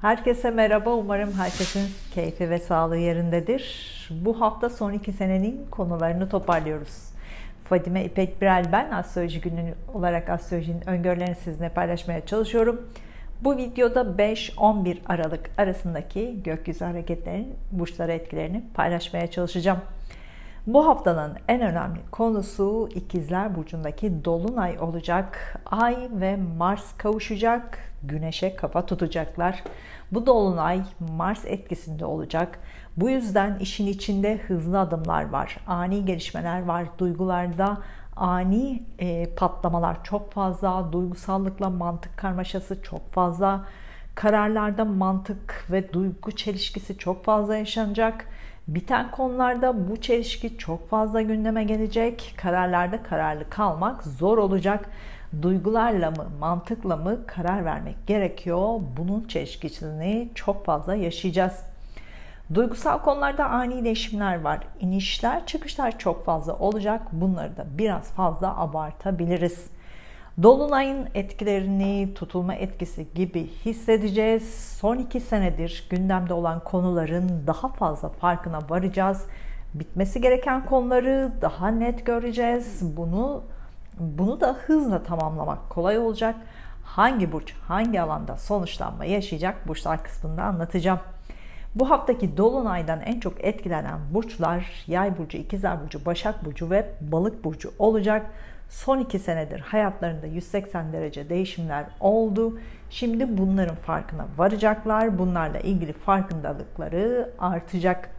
Herkese merhaba. Umarım herkesin keyfi ve sağlığı yerindedir. Bu hafta son 2 senenin konularını toparlıyoruz. Fadime İpek Birel ben. Astroloji günü olarak astrolojinin öngörülerini sizinle paylaşmaya çalışıyorum. Bu videoda 5-11 Aralık arasındaki gökyüzü hareketlerinin burçlara etkilerini paylaşmaya çalışacağım. Bu haftanın en önemli konusu İkizler Burcu'ndaki Dolunay olacak. Ay ve Mars kavuşacak, Güneş'e kafa tutacaklar. Bu Dolunay Mars etkisinde olacak. Bu yüzden işin içinde hızlı adımlar var, ani gelişmeler var, duygularda ani patlamalar çok fazla, duygusallıkla mantık karmaşası çok fazla, kararlarda mantık ve duygu çelişkisi çok fazla yaşanacak. Biten konularda bu çelişki çok fazla gündeme gelecek. Kararlarda kararlı kalmak zor olacak. Duygularla mı, mantıkla mı karar vermek gerekiyor? Bunun çelişkisini çok fazla yaşayacağız. Duygusal konularda ani değişimler var. İnişler, çıkışlar çok fazla olacak. Bunları da biraz fazla abartabiliriz. Dolunay'ın etkilerini tutulma etkisi gibi hissedeceğiz. Son 2 senedir gündemde olan konuların daha fazla farkına varacağız. Bitmesi gereken konuları daha net göreceğiz. Bunu da hızla tamamlamak kolay olacak. Hangi burç, hangi alanda sonuçlanma yaşayacak burçlar kısmında anlatacağım. Bu haftaki Dolunay'dan en çok etkilenen burçlar Yay burcu, İkizler burcu, Başak burcu ve Balık burcu olacak. Son 2 senedir hayatlarında 180 derece değişimler oldu. Şimdi bunların farkına varacaklar. Bunlarla ilgili farkındalıkları artacak.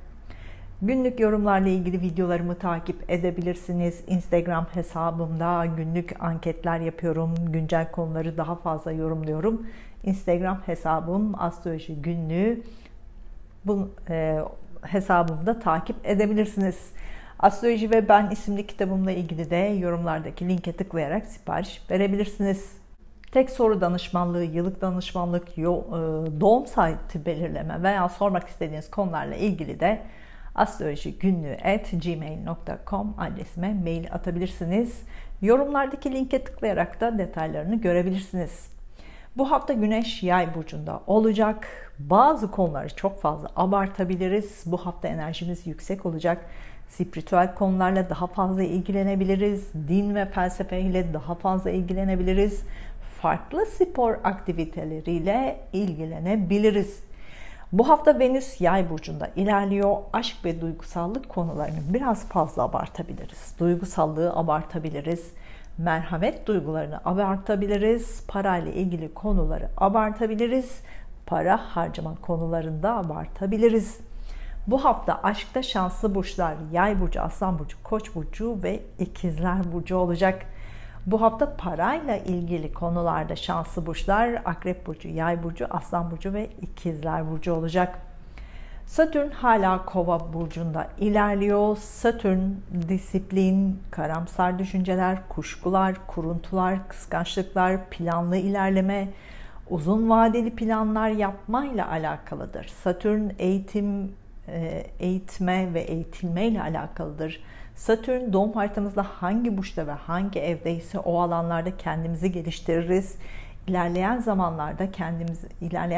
Günlük yorumlarla ilgili videolarımı takip edebilirsiniz. Instagram hesabımda günlük anketler yapıyorum. Güncel konuları daha fazla yorumluyorum. Instagram hesabım Astroloji Günlüğü. Bu hesabımda takip edebilirsiniz. Astroloji ve Ben isimli kitabımla ilgili de yorumlardaki linke tıklayarak sipariş verebilirsiniz. Tek soru danışmanlığı, yıllık danışmanlık, doğum saati belirleme veya sormak istediğiniz konularla ilgili de astrolojigünlüğü@gmail.com adresime mail atabilirsiniz. Yorumlardaki linke tıklayarak da detaylarını görebilirsiniz. Bu hafta Güneş Yay burcunda olacak. Bazı konuları çok fazla abartabiliriz. Bu hafta enerjimiz yüksek olacak. Spiritüel konularla daha fazla ilgilenebiliriz. Din ve felsefe ile daha fazla ilgilenebiliriz. Farklı spor aktiviteleriyle ilgilenebiliriz. Bu hafta Venüs Yay burcunda ilerliyor. Aşk ve duygusallık konularını biraz fazla abartabiliriz. Duygusallığı abartabiliriz. Merhamet duygularını abartabiliriz. Parayla ilgili konuları abartabiliriz. Para harcama konularında abartabiliriz. Bu hafta aşkta şanslı burçlar Yay burcu, Aslan burcu, Koç burcu ve İkizler burcu olacak. Bu hafta parayla ilgili konularda şanslı burçlar Akrep burcu, Yay burcu, Aslan burcu ve İkizler burcu olacak. Satürn hala Kova burcunda ilerliyor. Satürn disiplin, karamsar düşünceler, kuşkular, kuruntular, kıskançlıklar, planlı ilerleme, uzun vadeli planlar yapmayla alakalıdır. Satürn eğitme ve eğitilme ile alakalıdır. Satürn doğum haritamızda hangi burçta ve hangi evdeyse o alanlarda kendimizi geliştiririz. İlerleyen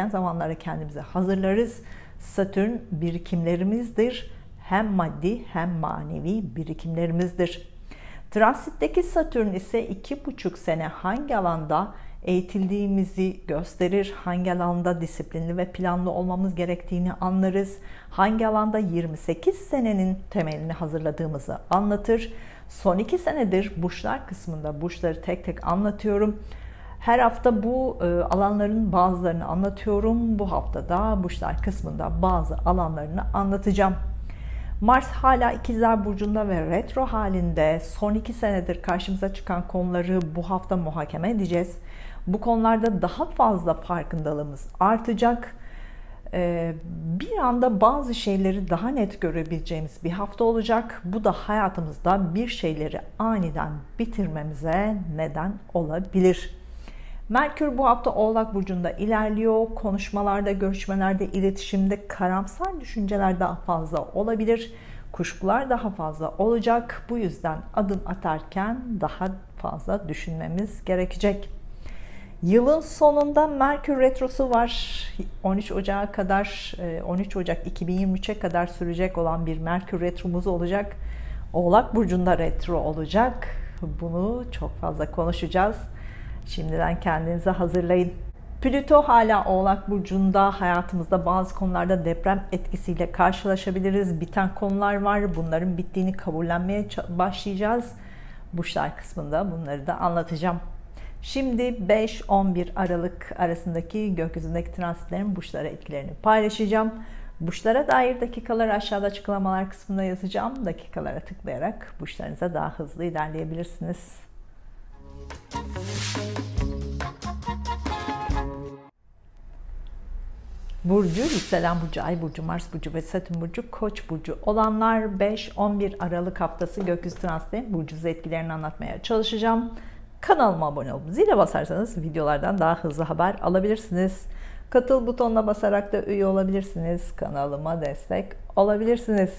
zamanlarda kendimizi hazırlarız. Satürn birikimlerimizdir. Hem maddi hem manevi birikimlerimizdir. Transitteki Satürn ise 2,5 sene hangi alanda eğitildiğimizi gösterir, hangi alanda disiplinli ve planlı olmamız gerektiğini anlarız, hangi alanda 28 senenin temelini hazırladığımızı anlatır. Son 2 senedir burçlar kısmında burçları tek tek anlatıyorum. Her hafta bu alanların bazılarını anlatıyorum. Bu hafta da burçlar kısmında bazı alanlarını anlatacağım. Mars hala İkizler Burcu'nda ve retro halinde. Son 2 senedir karşımıza çıkan konuları bu hafta muhakeme edeceğiz. Bu konularda daha fazla farkındalığımız artacak. Bir anda bazı şeyleri daha net görebileceğimiz bir hafta olacak. Bu da hayatımızda bir şeyleri aniden bitirmemize neden olabilir. Merkür bu hafta Oğlak Burcu'nda ilerliyor. Konuşmalarda, görüşmelerde, iletişimde karamsar düşünceler daha fazla olabilir. Kuşkular daha fazla olacak. Bu yüzden adım atarken daha fazla düşünmemiz gerekecek. Yılın sonunda Merkür Retrosu var. 13 Ocak'a kadar, 13 Ocak 2023'e kadar sürecek olan bir Merkür Retromuz olacak. Oğlak Burcu'nda retro olacak. Bunu çok fazla konuşacağız. Şimdiden kendinize hazırlayın. Plüto hala Oğlak Burcu'nda, hayatımızda bazı konularda deprem etkisiyle karşılaşabiliriz. Biten konular var. Bunların bittiğini kabullenmeye başlayacağız. Burçlar kısmında bunları da anlatacağım. Şimdi 5-11 Aralık arasındaki gökyüzündeki transitlerin burçlara etkilerini paylaşacağım. Burçlara dair dakikaları aşağıda açıklamalar kısmında yazacağım. Dakikalara tıklayarak burçlarınıza daha hızlı ilerleyebilirsiniz. Burcu, yükselen burcu, ay burcu, Mars burcu ve Satürn burcu, Koç burcu olanlar 5-11 Aralık haftası gökyüzü transitlerinin burcunuza etkilerini anlatmaya çalışacağım. Kanalıma abone olup zile basarsanız videolardan daha hızlı haber alabilirsiniz. Katıl butonuna basarak da üye olabilirsiniz. Kanalıma destek olabilirsiniz.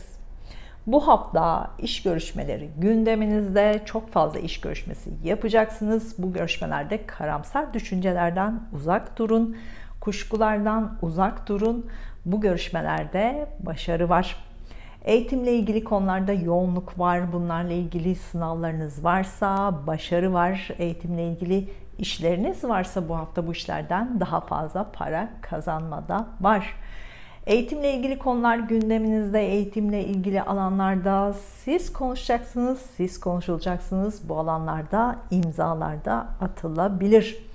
Bu hafta iş görüşmeleri gündeminizde, çok fazla iş görüşmesi yapacaksınız. Bu görüşmelerde karamsar düşüncelerden uzak durun. Kuşkulardan uzak durun. Bu görüşmelerde başarı var. Eğitimle ilgili konularda yoğunluk var. Bunlarla ilgili sınavlarınız varsa başarı var. Eğitimle ilgili işleriniz varsa bu hafta bu işlerden daha fazla para kazanmada var. Eğitimle ilgili konular gündeminizde, eğitimle ilgili alanlarda siz konuşacaksınız, siz konuşulacaksınız. Bu alanlarda imzalar da atılabilir.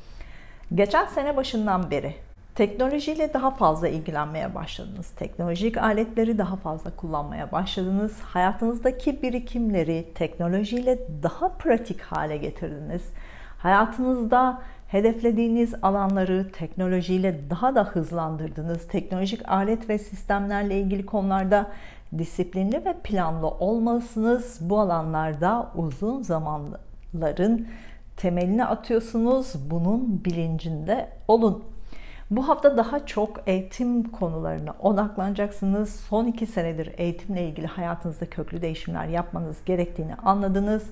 Geçen sene başından beri teknolojiyle daha fazla ilgilenmeye başladınız. Teknolojik aletleri daha fazla kullanmaya başladınız. Hayatınızdaki birikimleri teknolojiyle daha pratik hale getirdiniz. Hayatınızda hedeflediğiniz alanları teknolojiyle daha da hızlandırdınız. Teknolojik alet ve sistemlerle ilgili konularda disiplinli ve planlı olmalısınız. Bu alanlarda uzun zamanların temelini atıyorsunuz. Bunun bilincinde olun. Bu hafta daha çok eğitim konularına odaklanacaksınız. Son 2 senedir eğitimle ilgili hayatınızda köklü değişimler yapmanız gerektiğini anladınız.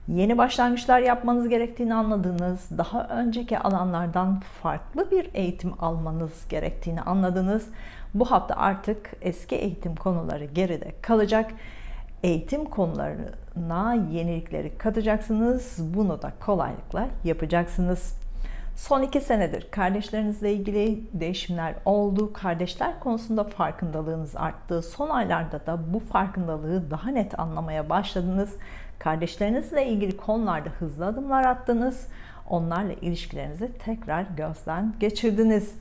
Yeni başlangıçlar yapmanız gerektiğini anladınız. Daha önceki alanlardan farklı bir eğitim almanız gerektiğini anladınız. Bu hafta artık eski eğitim konuları geride kalacak. Eğitim konularına yenilikleri katacaksınız. Bunu da kolaylıkla yapacaksınız. Son 2 senedir kardeşlerinizle ilgili değişimler oldu. Kardeşler konusunda farkındalığınız arttı. Son aylarda da bu farkındalığı daha net anlamaya başladınız. Kardeşlerinizle ilgili konularda hızlı adımlar attınız. Onlarla ilişkilerinizi tekrar gözden geçirdiniz.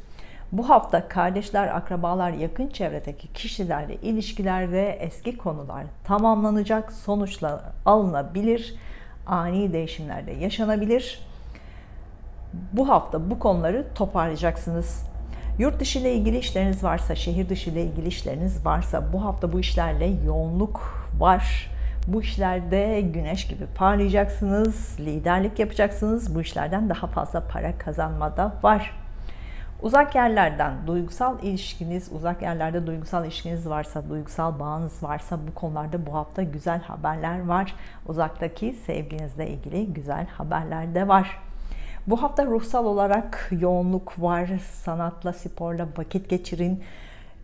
Bu hafta kardeşler, akrabalar, yakın çevredeki kişilerle ilişkilerde eski konular tamamlanacak, sonuçlar alınabilir, ani değişimler de yaşanabilir. Bu hafta bu konuları toparlayacaksınız. Yurt dışı ile ilgili işleriniz varsa, şehir dışı ile ilgili işleriniz varsa bu hafta bu işlerle yoğunluk var. Bu işlerde güneş gibi parlayacaksınız, liderlik yapacaksınız. Bu işlerden daha fazla para kazanmada var. Uzak yerlerden duygusal ilişkiniz, uzak yerlerde duygusal ilişkiniz varsa, duygusal bağınız varsa bu konularda bu hafta güzel haberler var. Uzaktaki sevginizle ilgili güzel haberler de var. Bu hafta ruhsal olarak yoğunluk var. Sanatla, sporla vakit geçirin.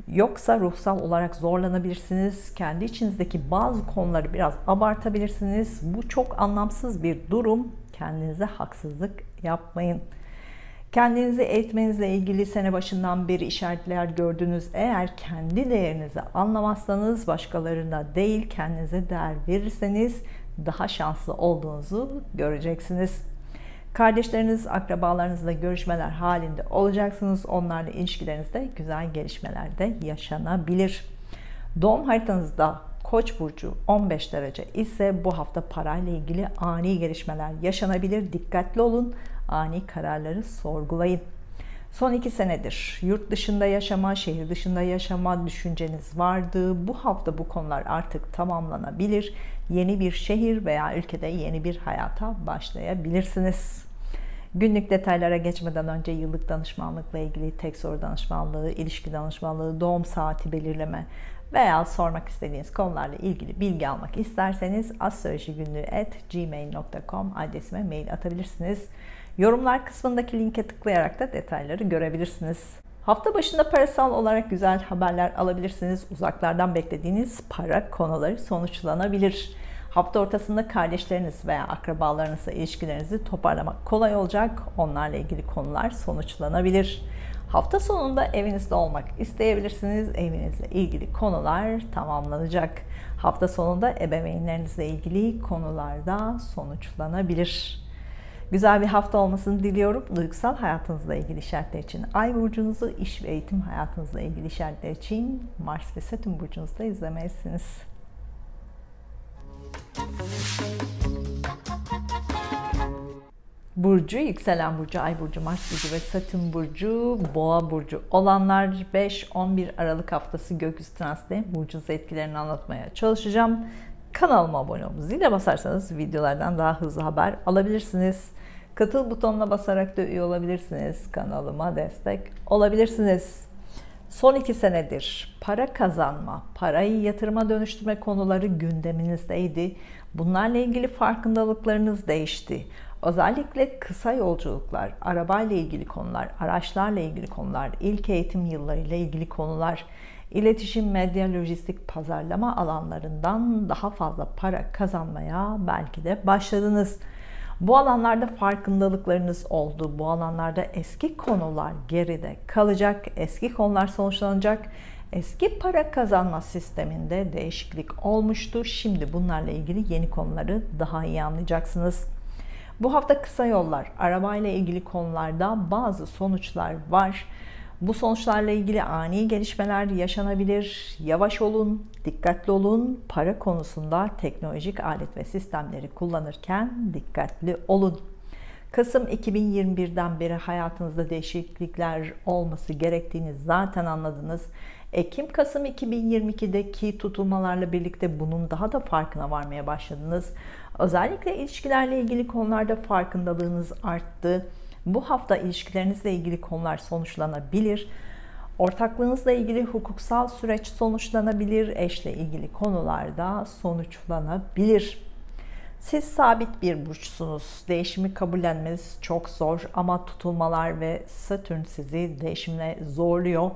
Yoksa ruhsal olarak zorlanabilirsiniz. Kendi içinizdeki bazı konuları biraz abartabilirsiniz. Bu çok anlamsız bir durum. Kendinize haksızlık yapmayın. Kendinizi eğitmenizle ilgili sene başından beri işaretler gördünüz. Eğer kendi değerinizi anlamazsanız, başkalarına değil kendinize değer verirseniz daha şanslı olduğunuzu göreceksiniz. Kardeşleriniz, akrabalarınızla görüşmeler halinde olacaksınız. Onlarla ilişkilerinizde güzel gelişmeler de yaşanabilir. Doğum haritanızda Koç burcu 15 derece ise bu hafta parayla ilgili ani gelişmeler yaşanabilir. Dikkatli olun. Ani kararları sorgulayın. Son 2 senedir yurt dışında yaşama, şehir dışında yaşama düşünceniz vardı. Bu hafta bu konular artık tamamlanabilir. Yeni bir şehir veya ülkede yeni bir hayata başlayabilirsiniz. Günlük detaylara geçmeden önce yıllık danışmanlıkla ilgili tek soru danışmanlığı, ilişki danışmanlığı, doğum saati belirleme veya sormak istediğiniz konularla ilgili bilgi almak isterseniz astrolojigünlüğü@gmail.com adresime mail atabilirsiniz. Yorumlar kısmındaki linke tıklayarak da detayları görebilirsiniz. Hafta başında parasal olarak güzel haberler alabilirsiniz. Uzaklardan beklediğiniz para konuları sonuçlanabilir. Hafta ortasında kardeşleriniz veya akrabalarınızla ilişkilerinizi toparlamak kolay olacak. Onlarla ilgili konular sonuçlanabilir. Hafta sonunda evinizde olmak isteyebilirsiniz. Evinizle ilgili konular tamamlanacak. Hafta sonunda ebeveynlerinizle ilgili konularda sonuçlanabilir. Güzel bir hafta olmasını diliyorum. Duygusal hayatınızla ilgili işaretler için Ay burcunuzu, iş ve eğitim hayatınızla ilgili işaretler için Mars ve Satürn burcunuzda izlemelisiniz. Burcu, yükselen burcu, ay burcu, Mars burcu ve Satürn burcu, Boğa burcu olanlar 5-11 Aralık haftası gökyüzü transiti burcunuz etkilerini anlatmaya çalışacağım. Kanalıma abone olup zile basarsanız videolardan daha hızlı haber alabilirsiniz. Katıl butonuna basarak da üye olabilirsiniz. Kanalıma destek olabilirsiniz. Son 2 senedir para kazanma, parayı yatırıma dönüştürme konuları gündeminizdeydi. Bunlarla ilgili farkındalıklarınız değişti. Özellikle kısa yolculuklar, arabayla ilgili konular, araçlarla ilgili konular, ilk eğitim yıllarıyla ilgili konular, iletişim, medya, lojistik, pazarlama alanlarından daha fazla para kazanmaya belki de başladınız. Bu alanlarda farkındalıklarınız oldu. Bu alanlarda eski konular geride kalacak, eski konular sonuçlanacak. Eski para kazanma sisteminde değişiklik olmuştu. Şimdi bunlarla ilgili yeni konuları daha iyi anlayacaksınız. Bu hafta kısa yollar, arabayla ilgili konularda bazı sonuçlar var. Bu sonuçlarla ilgili ani gelişmeler yaşanabilir. Yavaş olun, dikkatli olun. Para konusunda teknolojik alet ve sistemleri kullanırken dikkatli olun. Kasım 2021'den beri hayatınızda değişiklikler olması gerektiğini zaten anladınız. Ekim-Kasım 2022'deki tutulmalarla birlikte bunun daha da farkına varmaya başladınız. Özellikle ilişkilerle ilgili konularda farkındalığınız arttı. Bu hafta ilişkilerinizle ilgili konular sonuçlanabilir. Ortaklığınızla ilgili hukuksal süreç sonuçlanabilir. Eşle ilgili konularda sonuçlanabilir. Siz sabit bir burçsunuz. Değişimi kabullenmeniz çok zor ama tutulmalar ve Satürn sizi değişimle zorluyor.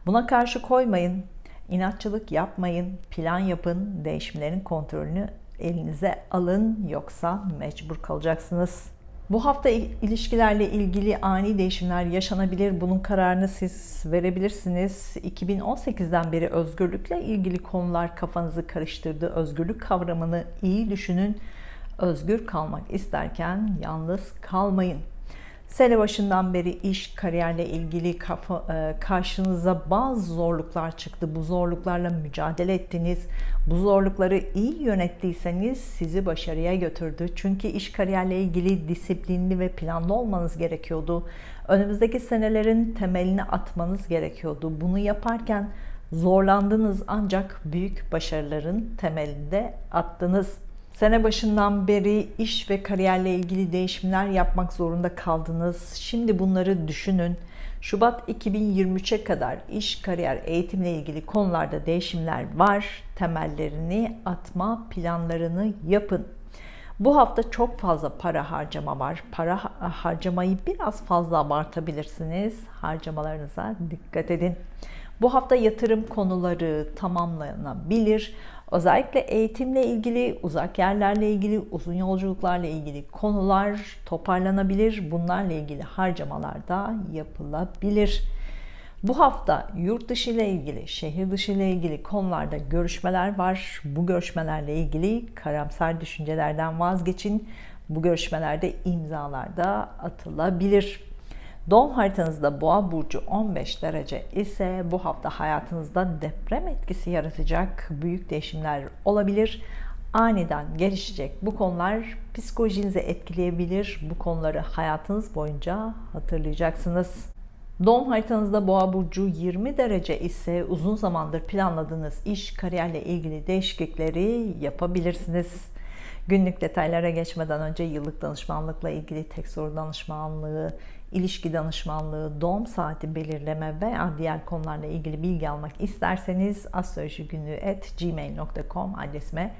Buna karşı koymayın. İnatçılık yapmayın. Plan yapın. Değişimlerin kontrolünü elinize alın. Yoksa mecbur kalacaksınız. Bu hafta ilişkilerle ilgili ani değişimler yaşanabilir. Bunun kararını siz verebilirsiniz. 2018'den beri özgürlükle ilgili konular kafanızı karıştırdı. Özgürlük kavramını iyi düşünün. Özgür kalmak isterken yalnız kalmayın. Sene başından beri iş, kariyerle ilgili karşınıza bazı zorluklar çıktı. Bu zorluklarla mücadele ettiniz. Bu zorlukları iyi yönettiyseniz sizi başarıya götürdü. Çünkü iş, kariyerle ilgili disiplinli ve planlı olmanız gerekiyordu. Önümüzdeki senelerin temelini atmanız gerekiyordu. Bunu yaparken zorlandınız ancak büyük başarıların temelinde attınız. Sene başından beri iş ve kariyerle ilgili değişimler yapmak zorunda kaldınız. Şimdi bunları düşünün. Şubat 2023'e kadar iş, kariyer, eğitimle ilgili konularda değişimler var. Temellerini atma planlarını yapın. Bu hafta çok fazla para harcama var. Para harcamayı biraz fazla abartabilirsiniz. Harcamalarınıza dikkat edin. Bu hafta yatırım konuları tamamlanabilir. Özellikle eğitimle ilgili, uzak yerlerle ilgili, uzun yolculuklarla ilgili konular toparlanabilir. Bunlarla ilgili harcamalar da yapılabilir. Bu hafta yurt dışı ile ilgili, şehir dışı ile ilgili konularda görüşmeler var. Bu görüşmelerle ilgili karamsar düşüncelerden vazgeçin. Bu görüşmelerde imzalar da atılabilir. Doğum haritanızda Boğa burcu 15 derece ise bu hafta hayatınızda deprem etkisi yaratacak büyük değişimler olabilir. Aniden gelişecek bu konular psikolojinizi etkileyebilir. Bu konuları hayatınız boyunca hatırlayacaksınız. Doğum haritanızda Boğa burcu 20 derece ise uzun zamandır planladığınız iş, kariyerle ilgili değişiklikleri yapabilirsiniz. Günlük detaylara geçmeden önce yıllık danışmanlıkla ilgili tek soru danışmanlığı, ilişki danışmanlığı, doğum saati belirleme veya diğer konularla ilgili bilgi almak isterseniz astrolojigünlüğü@gmail.com adresime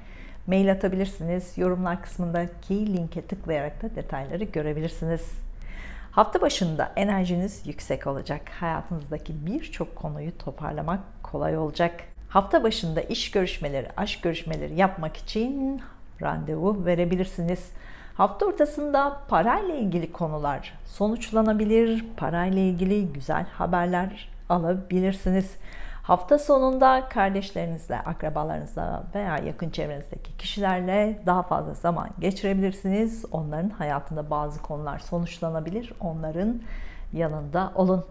mail atabilirsiniz. Yorumlar kısmındaki linke tıklayarak da detayları görebilirsiniz. Hafta başında enerjiniz yüksek olacak. Hayatınızdaki birçok konuyu toparlamak kolay olacak. Hafta başında iş görüşmeleri, aşk görüşmeleri yapmak için randevu verebilirsiniz. Hafta ortasında parayla ilgili konular sonuçlanabilir. Parayla ilgili güzel haberler alabilirsiniz. Hafta sonunda kardeşlerinizle, akrabalarınızla veya yakın çevrenizdeki kişilerle daha fazla zaman geçirebilirsiniz. Onların hayatında bazı konular sonuçlanabilir. Onların yanında olun.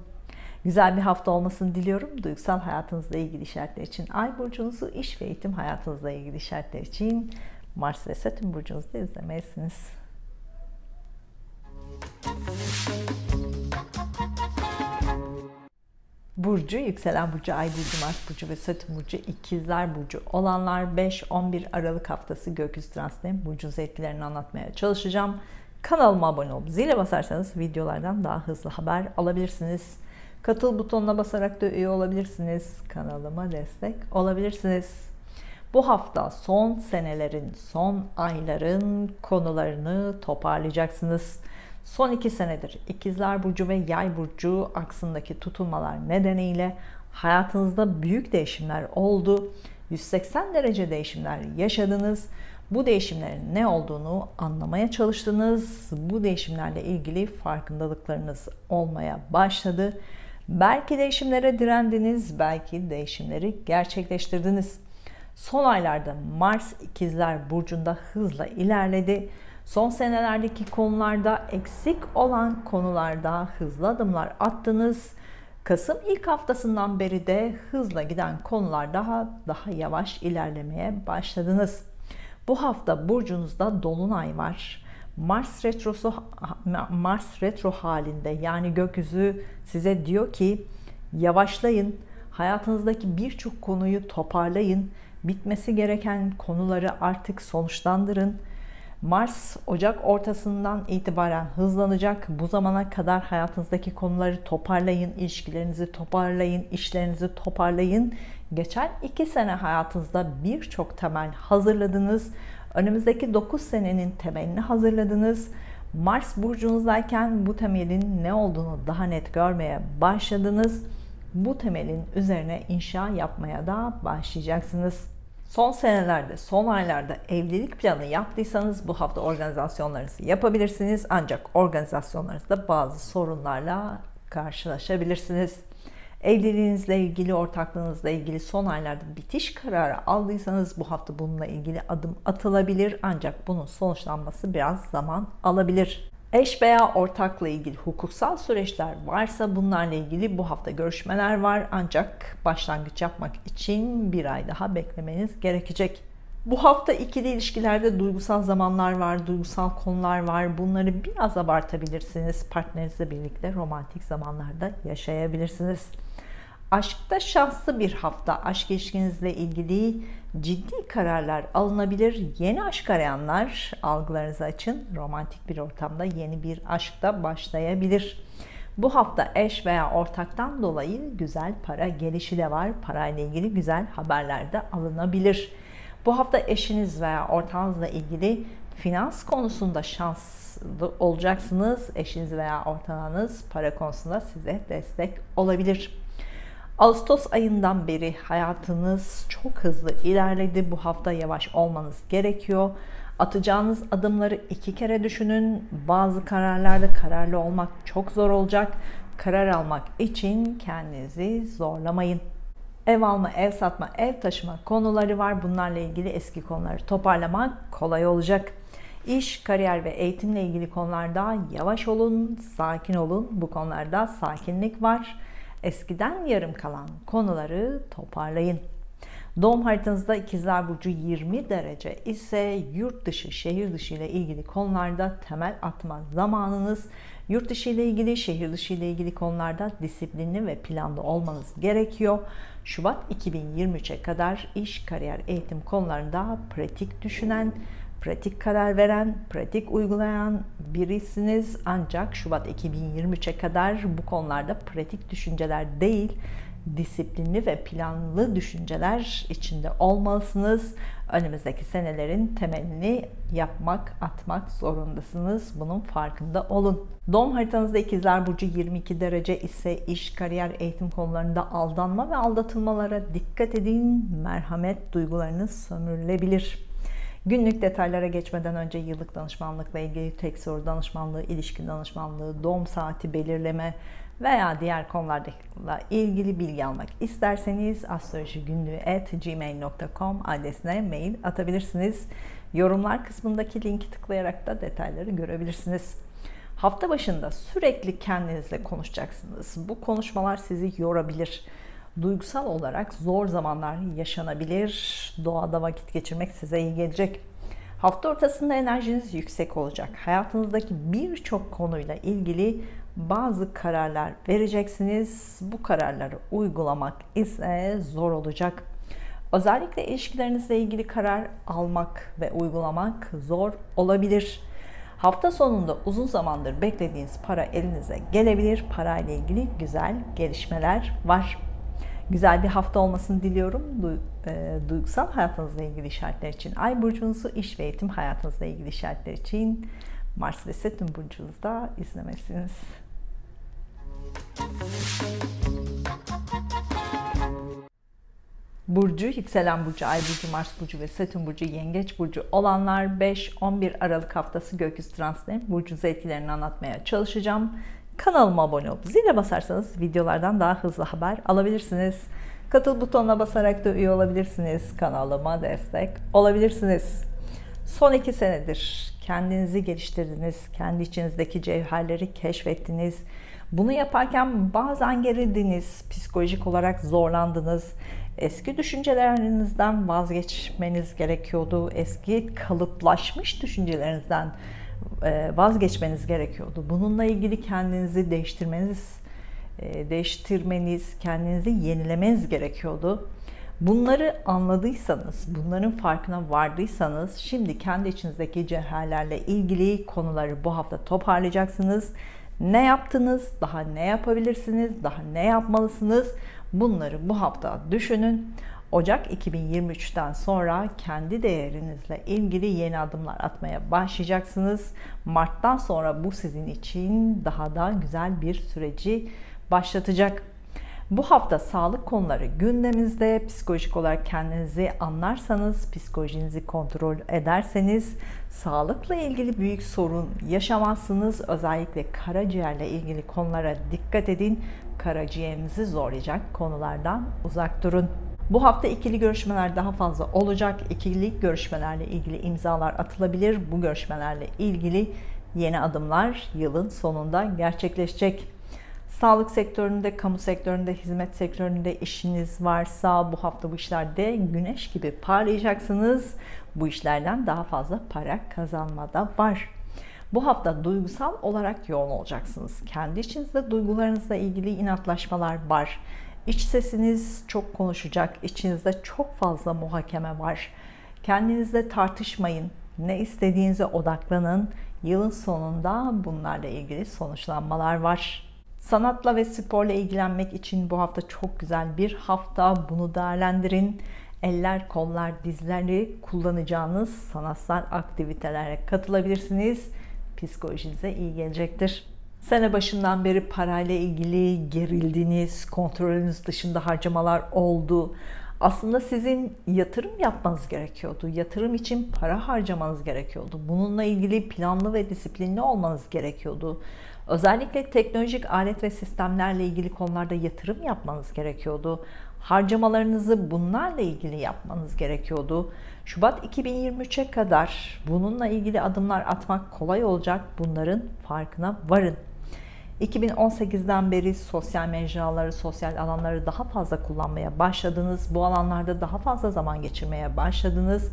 Güzel bir hafta olmasını diliyorum. Duygusal hayatınızla ilgili işaretler için Ay burcunuzu, iş ve eğitim hayatınızla ilgili işaretler için Mars ve Satürn burcunuzda izlemelisiniz. Burcu, yükselen burcu, ay burcu, Mars burcu ve Satürn burcu, ikizler burcu olanlar 5-11 Aralık haftası gökyüzü transitinin burcunuz etkilerini anlatmaya çalışacağım. Kanalıma abone olup zile basarsanız videolardan daha hızlı haber alabilirsiniz. Katıl butonuna basarak da üye olabilirsiniz. Kanalıma destek olabilirsiniz. Bu hafta son senelerin, son ayların konularını toparlayacaksınız. Son 2 senedir ikizler burcu ve yay burcu aksındaki tutulmalar nedeniyle hayatınızda büyük değişimler oldu. 180 derece değişimler yaşadınız. Bu değişimlerin ne olduğunu anlamaya çalıştınız. Bu değişimlerle ilgili farkındalıklarınız olmaya başladı. Belki değişimlere direndiniz, belki değişimleri gerçekleştirdiniz. Son aylarda Mars ikizler burcunda hızla ilerledi. Son senelerdeki konularda eksik olan konularda hızlı adımlar attınız. Kasım ilk haftasından beri de hızla giden konularda daha yavaş ilerlemeye başladınız. Bu hafta burcunuzda dolunay var. Mars retro halinde, yani gökyüzü size diyor ki yavaşlayın. Hayatınızdaki birçok konuyu toparlayın. Bitmesi gereken konuları artık sonuçlandırın. Mars Ocak ortasından itibaren hızlanacak. Bu zamana kadar hayatınızdaki konuları toparlayın, ilişkilerinizi toparlayın, işlerinizi toparlayın. Geçen 2 sene hayatınızda birçok temel hazırladınız. Önümüzdeki 9 senenin temelini hazırladınız. Mars burcunuzdayken bu temelin ne olduğunu daha net görmeye başladınız. Bu temelin üzerine inşa yapmaya da başlayacaksınız. Son senelerde, son aylarda evlilik planı yaptıysanız bu hafta organizasyonlarınızı yapabilirsiniz. Ancak organizasyonlarınızda bazı sorunlarla karşılaşabilirsiniz. Evliliğinizle ilgili, ortaklığınızla ilgili son aylarda bitiş kararı aldıysanız bu hafta bununla ilgili adım atılabilir. Ancak bunun sonuçlanması biraz zaman alabilir. Eş veya ortakla ilgili hukuksal süreçler varsa bunlarla ilgili bu hafta görüşmeler var. Ancak başlangıç yapmak için bir ay daha beklemeniz gerekecek. Bu hafta ikili ilişkilerde duygusal zamanlar var, duygusal konular var. Bunları biraz abartabilirsiniz. Partnerinizle birlikte romantik zamanlarda yaşayabilirsiniz. Aşkta şanslı bir hafta. Aşk ilişkinizle ilgili ciddi kararlar alınabilir. Yeni aşk arayanlar algılarınızı açın. Romantik bir ortamda yeni bir aşkta başlayabilir. Bu hafta eş veya ortaktan dolayı güzel para gelişi de var. Parayla ilgili güzel haberler de alınabilir. Bu hafta eşiniz veya ortağınızla ilgili finans konusunda şanslı olacaksınız. Eşiniz veya ortağınız para konusunda size destek olabilir. Ağustos ayından beri hayatınız çok hızlı ilerledi. Bu hafta yavaş olmanız gerekiyor. Atacağınız adımları 2 kere düşünün. Bazı kararlarda kararlı olmak çok zor olacak. Karar almak için kendinizi zorlamayın. Ev alma, ev satma, ev taşıma konuları var. Bunlarla ilgili eski konuları toparlamak kolay olacak. İş, kariyer ve eğitimle ilgili konularda yavaş olun, sakin olun. Bu konularda sakinlik var. Eskiden yarım kalan konuları toparlayın. Doğum haritanızda ikizler burcu 20 derece ise yurt dışı, şehir dışı ile ilgili konularda temel atma zamanınız. Yurt dışı ile ilgili, şehir dışı ile ilgili konularda disiplinli ve planlı olmanız gerekiyor. Şubat 2023'e kadar iş, kariyer, eğitim konularında pratik düşünen, pratik karar veren, pratik uygulayan birisiniz. Ancak Şubat 2023'e kadar bu konularda pratik düşünceler değil, disiplinli ve planlı düşünceler içinde olmalısınız. Önümüzdeki senelerin temelini atmak zorundasınız. Bunun farkında olun. Doğum haritanızda İkizler Burcu 22 derece ise iş, kariyer, eğitim konularında aldanma ve aldatılmalara dikkat edin. Merhamet duygularınız sömürülebilir. Günlük detaylara geçmeden önce yıllık danışmanlıkla ilgili tek soru danışmanlığı, ilişki danışmanlığı, doğum saati belirleme veya diğer konularla ilgili bilgi almak isterseniz astrolojigünlüğü@gmail.com adresine mail atabilirsiniz. Yorumlar kısmındaki linki tıklayarak da detayları görebilirsiniz. Hafta başında sürekli kendinizle konuşacaksınız. Bu konuşmalar sizi yorabilir. Duygusal olarak zor zamanlar yaşanabilir. Doğada vakit geçirmek size iyi gelecek. Hafta ortasında enerjiniz yüksek olacak. Hayatınızdaki birçok konuyla ilgili bazı kararlar vereceksiniz. Bu kararları uygulamak ise zor olacak. Özellikle ilişkilerinizle ilgili karar almak ve uygulamak zor olabilir. Hafta sonunda uzun zamandır beklediğiniz para elinize gelebilir. Parayla ilgili güzel gelişmeler var. Güzel bir hafta olmasını diliyorum. Duygusal hayatınızla ilgili işaretler için Ay burcunuzu, iş ve eğitim hayatınızla ilgili işaretler için Mars ve Satürn burcunuzda izlemesiniz. Burcu, yükselen burcu, Ay burcu, Mars burcu ve Satürn burcu, Yengeç burcu olanlar 5-11 Aralık haftası gökyüzü transitlerinin burcunuza etkilerini anlatmaya çalışacağım. Kanalıma abone olup zile basarsanız videolardan daha hızlı haber alabilirsiniz. Katıl butonuna basarak da üye olabilirsiniz. Kanalıma destek olabilirsiniz. Son 2 senedir kendinizi geliştirdiniz. Kendi içinizdeki cevherleri keşfettiniz. Bunu yaparken bazen gerildiniz. Psikolojik olarak zorlandınız. Eski düşüncelerinizden vazgeçmeniz gerekiyordu. Eski kalıplaşmış düşüncelerinizden vazgeçmeniz gerekiyordu. Bununla ilgili kendinizi değiştirmeniz, kendinizi yenilemeniz gerekiyordu. Bunları anladıysanız, bunların farkına vardıysanız şimdi kendi içinizdeki cevherlerle ilgili konuları bu hafta toparlayacaksınız. Ne yaptınız? Daha ne yapabilirsiniz? Daha ne yapmalısınız? Bunları bu hafta düşünün. Ocak 2023'ten sonra kendi değerinizle ilgili yeni adımlar atmaya başlayacaksınız. Mart'tan sonra bu sizin için daha da güzel bir süreci başlatacak. Bu hafta sağlık konuları gündemimizde. Psikolojik olarak kendinizi anlarsanız, psikolojinizi kontrol ederseniz sağlıkla ilgili büyük sorun yaşamazsınız. Özellikle karaciğerle ilgili konulara dikkat edin. Karaciğerinizi zorlayacak konulardan uzak durun. Bu hafta ikili görüşmeler daha fazla olacak. İkili görüşmelerle ilgili imzalar atılabilir. Bu görüşmelerle ilgili yeni adımlar yılın sonunda gerçekleşecek. Sağlık sektöründe, kamu sektöründe, hizmet sektöründe işiniz varsa bu hafta bu işlerde güneş gibi parlayacaksınız. Bu işlerden daha fazla para kazanmada var. Bu hafta duygusal olarak yoğun olacaksınız. Kendi içinizde duygularınızla ilgili inatlaşmalar var. İç sesiniz çok konuşacak. İçinizde çok fazla muhakeme var. Kendinizle tartışmayın. Ne istediğinize odaklanın. Yılın sonunda bunlarla ilgili sonuçlanmalar var. Sanatla ve sporla ilgilenmek için bu hafta çok güzel bir hafta. Bunu değerlendirin. Eller, kollar, dizleri kullanacağınız sanatsal aktivitelere katılabilirsiniz. Psikolojinize iyi gelecektir. Sene başından beri parayla ilgili gerildiniz, kontrolünüz dışında harcamalar oldu. Aslında sizin yatırım yapmanız gerekiyordu. Yatırım için para harcamanız gerekiyordu. Bununla ilgili planlı ve disiplinli olmanız gerekiyordu. Özellikle teknolojik alet ve sistemlerle ilgili konularda yatırım yapmanız gerekiyordu. Harcamalarınızı bunlarla ilgili yapmanız gerekiyordu. Şubat 2023'e kadar bununla ilgili adımlar atmak kolay olacak. Bunların farkına varın. 2018'den beri sosyal mecraları, sosyal alanları daha fazla kullanmaya başladınız. Bu alanlarda daha fazla zaman geçirmeye başladınız.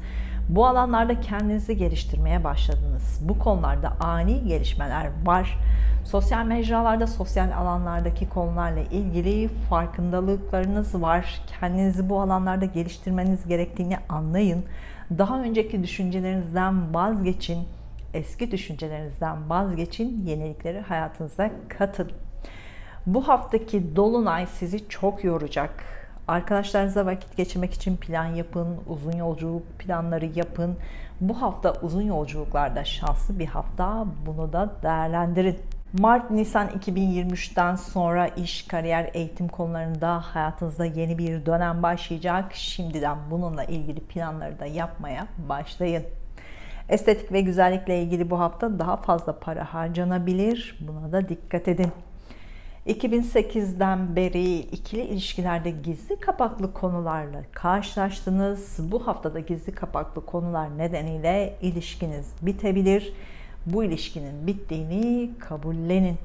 Bu alanlarda kendinizi geliştirmeye başladınız. Bu konularda ani gelişmeler var. Sosyal mecralarda, sosyal alanlardaki konularla ilgili farkındalıklarınız var. Kendinizi bu alanlarda geliştirmeniz gerektiğini anlayın. Daha önceki düşüncelerinizden vazgeçin. Eski düşüncelerinizden vazgeçin, yenilikleri hayatınıza katın. Bu haftaki dolunay sizi çok yoracak. Arkadaşlarınızla vakit geçirmek için plan yapın, uzun yolculuk planları yapın. Bu hafta uzun yolculuklarda şanslı bir hafta, bunu da değerlendirin. Mart-Nisan 2023'ten sonra iş, kariyer, eğitim konularında hayatınızda yeni bir dönem başlayacak. Şimdiden bununla ilgili planları da yapmaya başlayın. Estetik ve güzellikle ilgili bu hafta daha fazla para harcanabilir. Buna da dikkat edin. 2008'den beri ikili ilişkilerde gizli kapaklı konularla karşılaştınız. Bu haftada gizli kapaklı konular nedeniyle ilişkiniz bitebilir. Bu ilişkinin bittiğini kabullenin.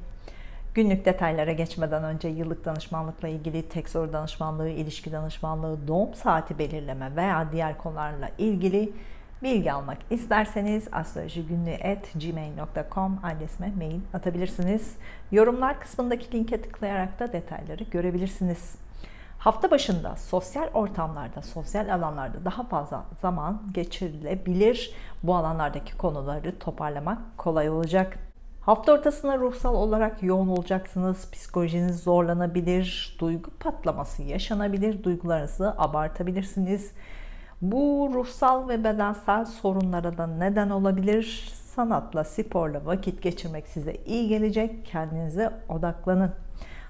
Günlük detaylara geçmeden önce yıllık danışmanlıkla ilgili tek soru danışmanlığı, ilişki danışmanlığı, doğum saati belirleme veya diğer konularla ilgili bilgi almak isterseniz astrolojigünlüğü@gmail.com adresime mail atabilirsiniz. Yorumlar kısmındaki linke tıklayarak da detayları görebilirsiniz. Hafta başında sosyal ortamlarda, sosyal alanlarda daha fazla zaman geçirilebilir. Bu alanlardaki konuları toparlamak kolay olacak. Hafta ortasında ruhsal olarak yoğun olacaksınız. Psikolojiniz zorlanabilir. Duygu patlaması yaşanabilir. Duygularınızı abartabilirsiniz. Bu ruhsal ve bedensel sorunlara da neden olabilir. Sanatla, sporla vakit geçirmek size iyi gelecek. Kendinize odaklanın.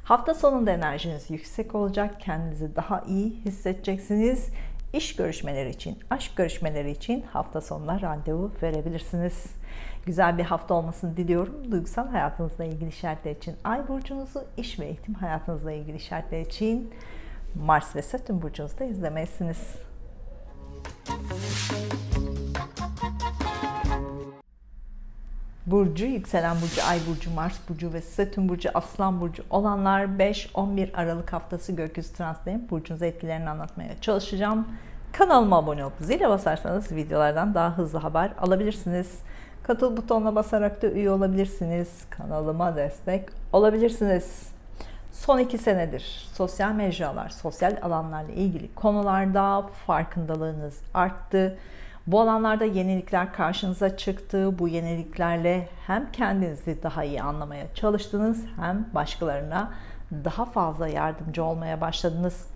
Hafta sonunda enerjiniz yüksek olacak. Kendinizi daha iyi hissedeceksiniz. İş görüşmeleri için, aşk görüşmeleri için hafta sonuna randevu verebilirsiniz. Güzel bir hafta olmasını diliyorum. Duygusal hayatınızla ilgili şartlar için Ay burcunuzu, iş ve eğitim hayatınızla ilgili şartlar için Mars ve Satürn burcunuzda izlemelisiniz. Burcu, yükselen burcu, ay burcu, Mars burcu ve Satürn burcu, Aslan burcu olanlar 5-11 Aralık haftası gökyüzü transitlerinin burcunuza etkilerini anlatmaya çalışacağım. Kanalıma abone olup zile basarsanız videolardan daha hızlı haber alabilirsiniz. Katıl butonuna basarak da üye olabilirsiniz. Kanalıma destek olabilirsiniz. Son 2 senedir sosyal mecralar, sosyal alanlarla ilgili konularda farkındalığınız arttı. Bu alanlarda yenilikler karşınıza çıktı. Bu yeniliklerle hem kendinizi daha iyi anlamaya çalıştınız, hem başkalarına daha fazla yardımcı olmaya başladınız.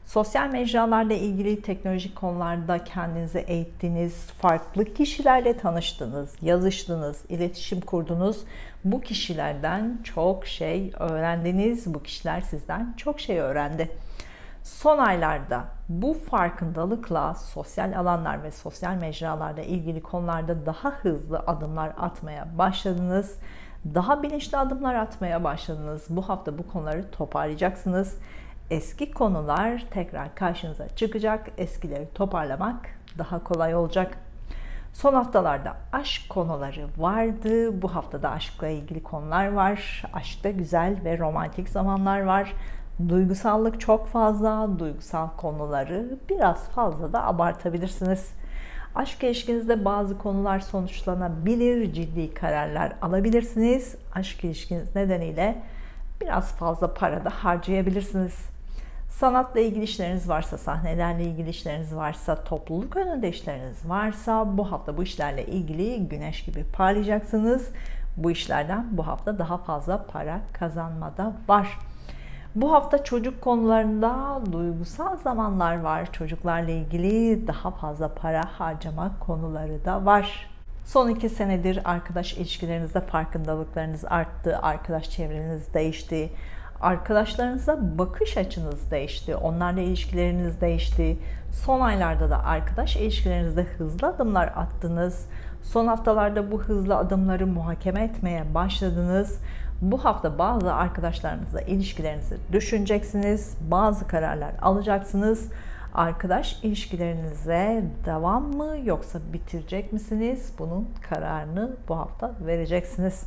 Sosyal mecralarla ilgili teknolojik konularda kendinizi eğittiniz, farklı kişilerle tanıştınız, yazıştınız, iletişim kurdunuz. Bu kişilerden çok şey öğrendiniz, bu kişiler sizden çok şey öğrendi. Son aylarda bu farkındalıkla sosyal alanlar ve sosyal mecralarla ilgili konularda daha hızlı adımlar atmaya başladınız. Daha bilinçli adımlar atmaya başladınız. Bu hafta bu konuları toparlayacaksınız. Eski konular tekrar karşınıza çıkacak. Eskileri toparlamak daha kolay olacak. Son haftalarda aşk konuları vardı. Bu haftada aşkla ilgili konular var. Aşkta güzel ve romantik zamanlar var. Duygusallık çok fazla. Duygusal konuları biraz fazla da abartabilirsiniz. Aşk ilişkinizde bazı konular sonuçlanabilir. Ciddi kararlar alabilirsiniz. Aşk ilişkiniz nedeniyle biraz fazla para da harcayabilirsiniz. Sanatla ilgili işleriniz varsa, sahnelerle ilgili işleriniz varsa, topluluk önünde işleriniz varsa bu hafta bu işlerle ilgili güneş gibi parlayacaksınız. Bu işlerden bu hafta daha fazla para kazanmada var. Bu hafta çocuk konularında duygusal zamanlar var. Çocuklarla ilgili daha fazla para harcama konuları da var. Son 2 senedir arkadaş ilişkilerinizde farkındalıklarınız arttı, arkadaş çevreniz değişti, arkadaşlarınıza bakış açınız değişti, onlarla ilişkileriniz değişti. Son aylarda da arkadaş ilişkilerinizde hızlı adımlar attınız. Son haftalarda bu hızlı adımları muhakeme etmeye başladınız. Bu hafta bazı arkadaşlarınızla ilişkilerinizi düşüneceksiniz, bazı kararlar alacaksınız. Arkadaş ilişkilerinize devam mı yoksa bitirecek misiniz? Bunun kararını bu hafta vereceksiniz.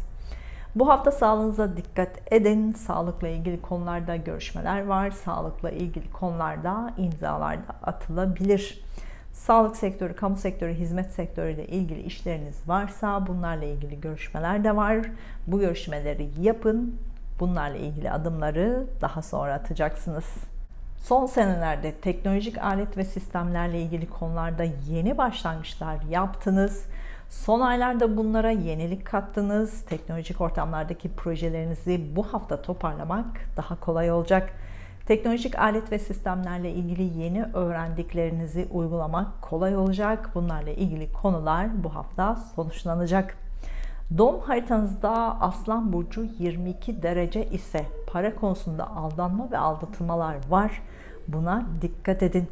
Bu hafta sağlığınıza dikkat edin. Sağlıkla ilgili konularda görüşmeler var. Sağlıkla ilgili konularda imzalar da atılabilir. Sağlık sektörü, kamu sektörü, hizmet sektörüyle ilgili işleriniz varsa bunlarla ilgili görüşmeler de var. Bu görüşmeleri yapın. Bunlarla ilgili adımları daha sonra atacaksınız. Son senelerde teknolojik alet ve sistemlerle ilgili konularda yeni başlangıçlar yaptınız. Son aylarda bunlara yenilik kattınız. Teknolojik ortamlardaki projelerinizi bu hafta toparlamak daha kolay olacak. Teknolojik alet ve sistemlerle ilgili yeni öğrendiklerinizi uygulamak kolay olacak. Bunlarla ilgili konular bu hafta sonuçlanacak. Doğum haritanızda Aslan Burcu 22 derece ise para konusunda aldanma ve aldatılmalar var. Buna dikkat edin.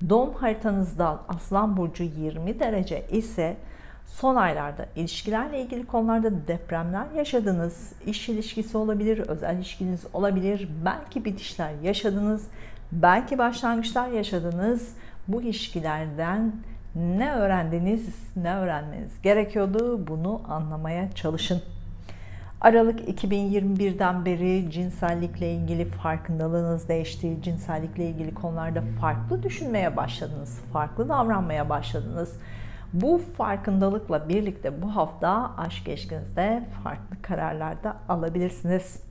Doğum haritanızda Aslan Burcu 20 derece ise son aylarda ilişkilerle ilgili konularda depremler yaşadınız. İş ilişkisi olabilir, özel ilişkiniz olabilir. Belki bitişler yaşadınız, belki başlangıçlar yaşadınız. Bu ilişkilerden ne öğrendiniz, ne öğrenmeniz gerekiyordu? Bunu anlamaya çalışın. Aralık 2021'den beri cinsellikle ilgili farkındalığınız değişti. Cinsellikle ilgili konularda farklı düşünmeye başladınız, farklı davranmaya başladınız. Bu farkındalıkla birlikte bu hafta aşk ilişkinizde farklı kararlar da alabilirsiniz.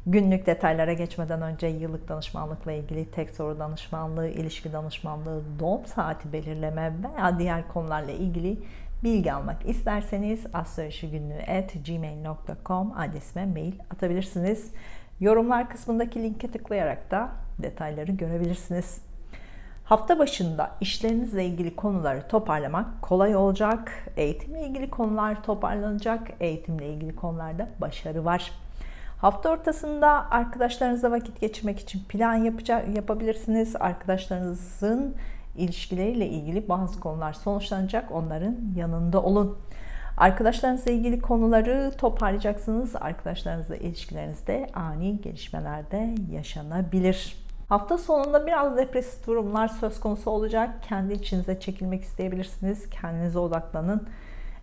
Günlük detaylara geçmeden önce yıllık danışmanlıkla ilgili tek soru danışmanlığı, ilişki danışmanlığı, doğum saati belirleme veya diğer konularla ilgili bilgi almak isterseniz astrolojigünlüğü@gmail.com adresime mail atabilirsiniz. Yorumlar kısmındaki linke tıklayarak da detayları görebilirsiniz. Hafta başında işlerinizle ilgili konuları toparlamak kolay olacak. Eğitimle ilgili konular toparlanacak. Eğitimle ilgili konularda başarı var. Hafta ortasında arkadaşlarınızla vakit geçirmek için plan yapabilirsiniz. Arkadaşlarınızın ilişkileriyle ilgili bazı konular sonuçlanacak. Onların yanında olun. Arkadaşlarınızla ilgili konuları toparlayacaksınız. Arkadaşlarınızla ilişkilerinizde ani gelişmelerde yaşanabilir. Hafta sonunda biraz depresif durumlar söz konusu olacak. Kendi içinize çekilmek isteyebilirsiniz. Kendinize odaklanın.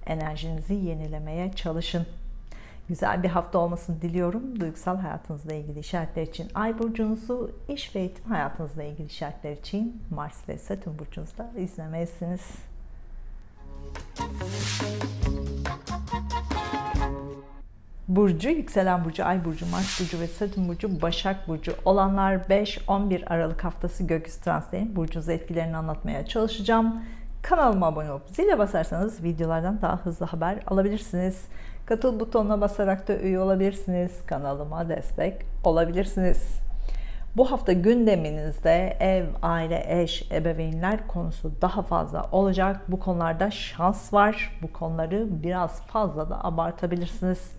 Enerjinizi yenilemeye çalışın. Güzel bir hafta olmasını diliyorum. Duygusal hayatınızla ilgili işaretler için Ay burcunuzu, iş ve eğitim hayatınızla ilgili işaretler için Mars ve Satürn burcunuzda izlemelisiniz. Burcu, yükselen burcu, ay burcu, Mars burcu ve Satürn burcu, Başak burcu olanlar 5-11 Aralık haftası gökyüzü transitlerinin burcunuza etkilerini anlatmaya çalışacağım. Kanalıma abone olup zile basarsanız videolardan daha hızlı haber alabilirsiniz. Katıl butonuna basarak da üye olabilirsiniz. Kanalıma destek olabilirsiniz. Bu hafta gündeminizde ev, aile, eş, ebeveynler konusu daha fazla olacak. Bu konularda şans var. Bu konuları biraz fazla da abartabilirsiniz.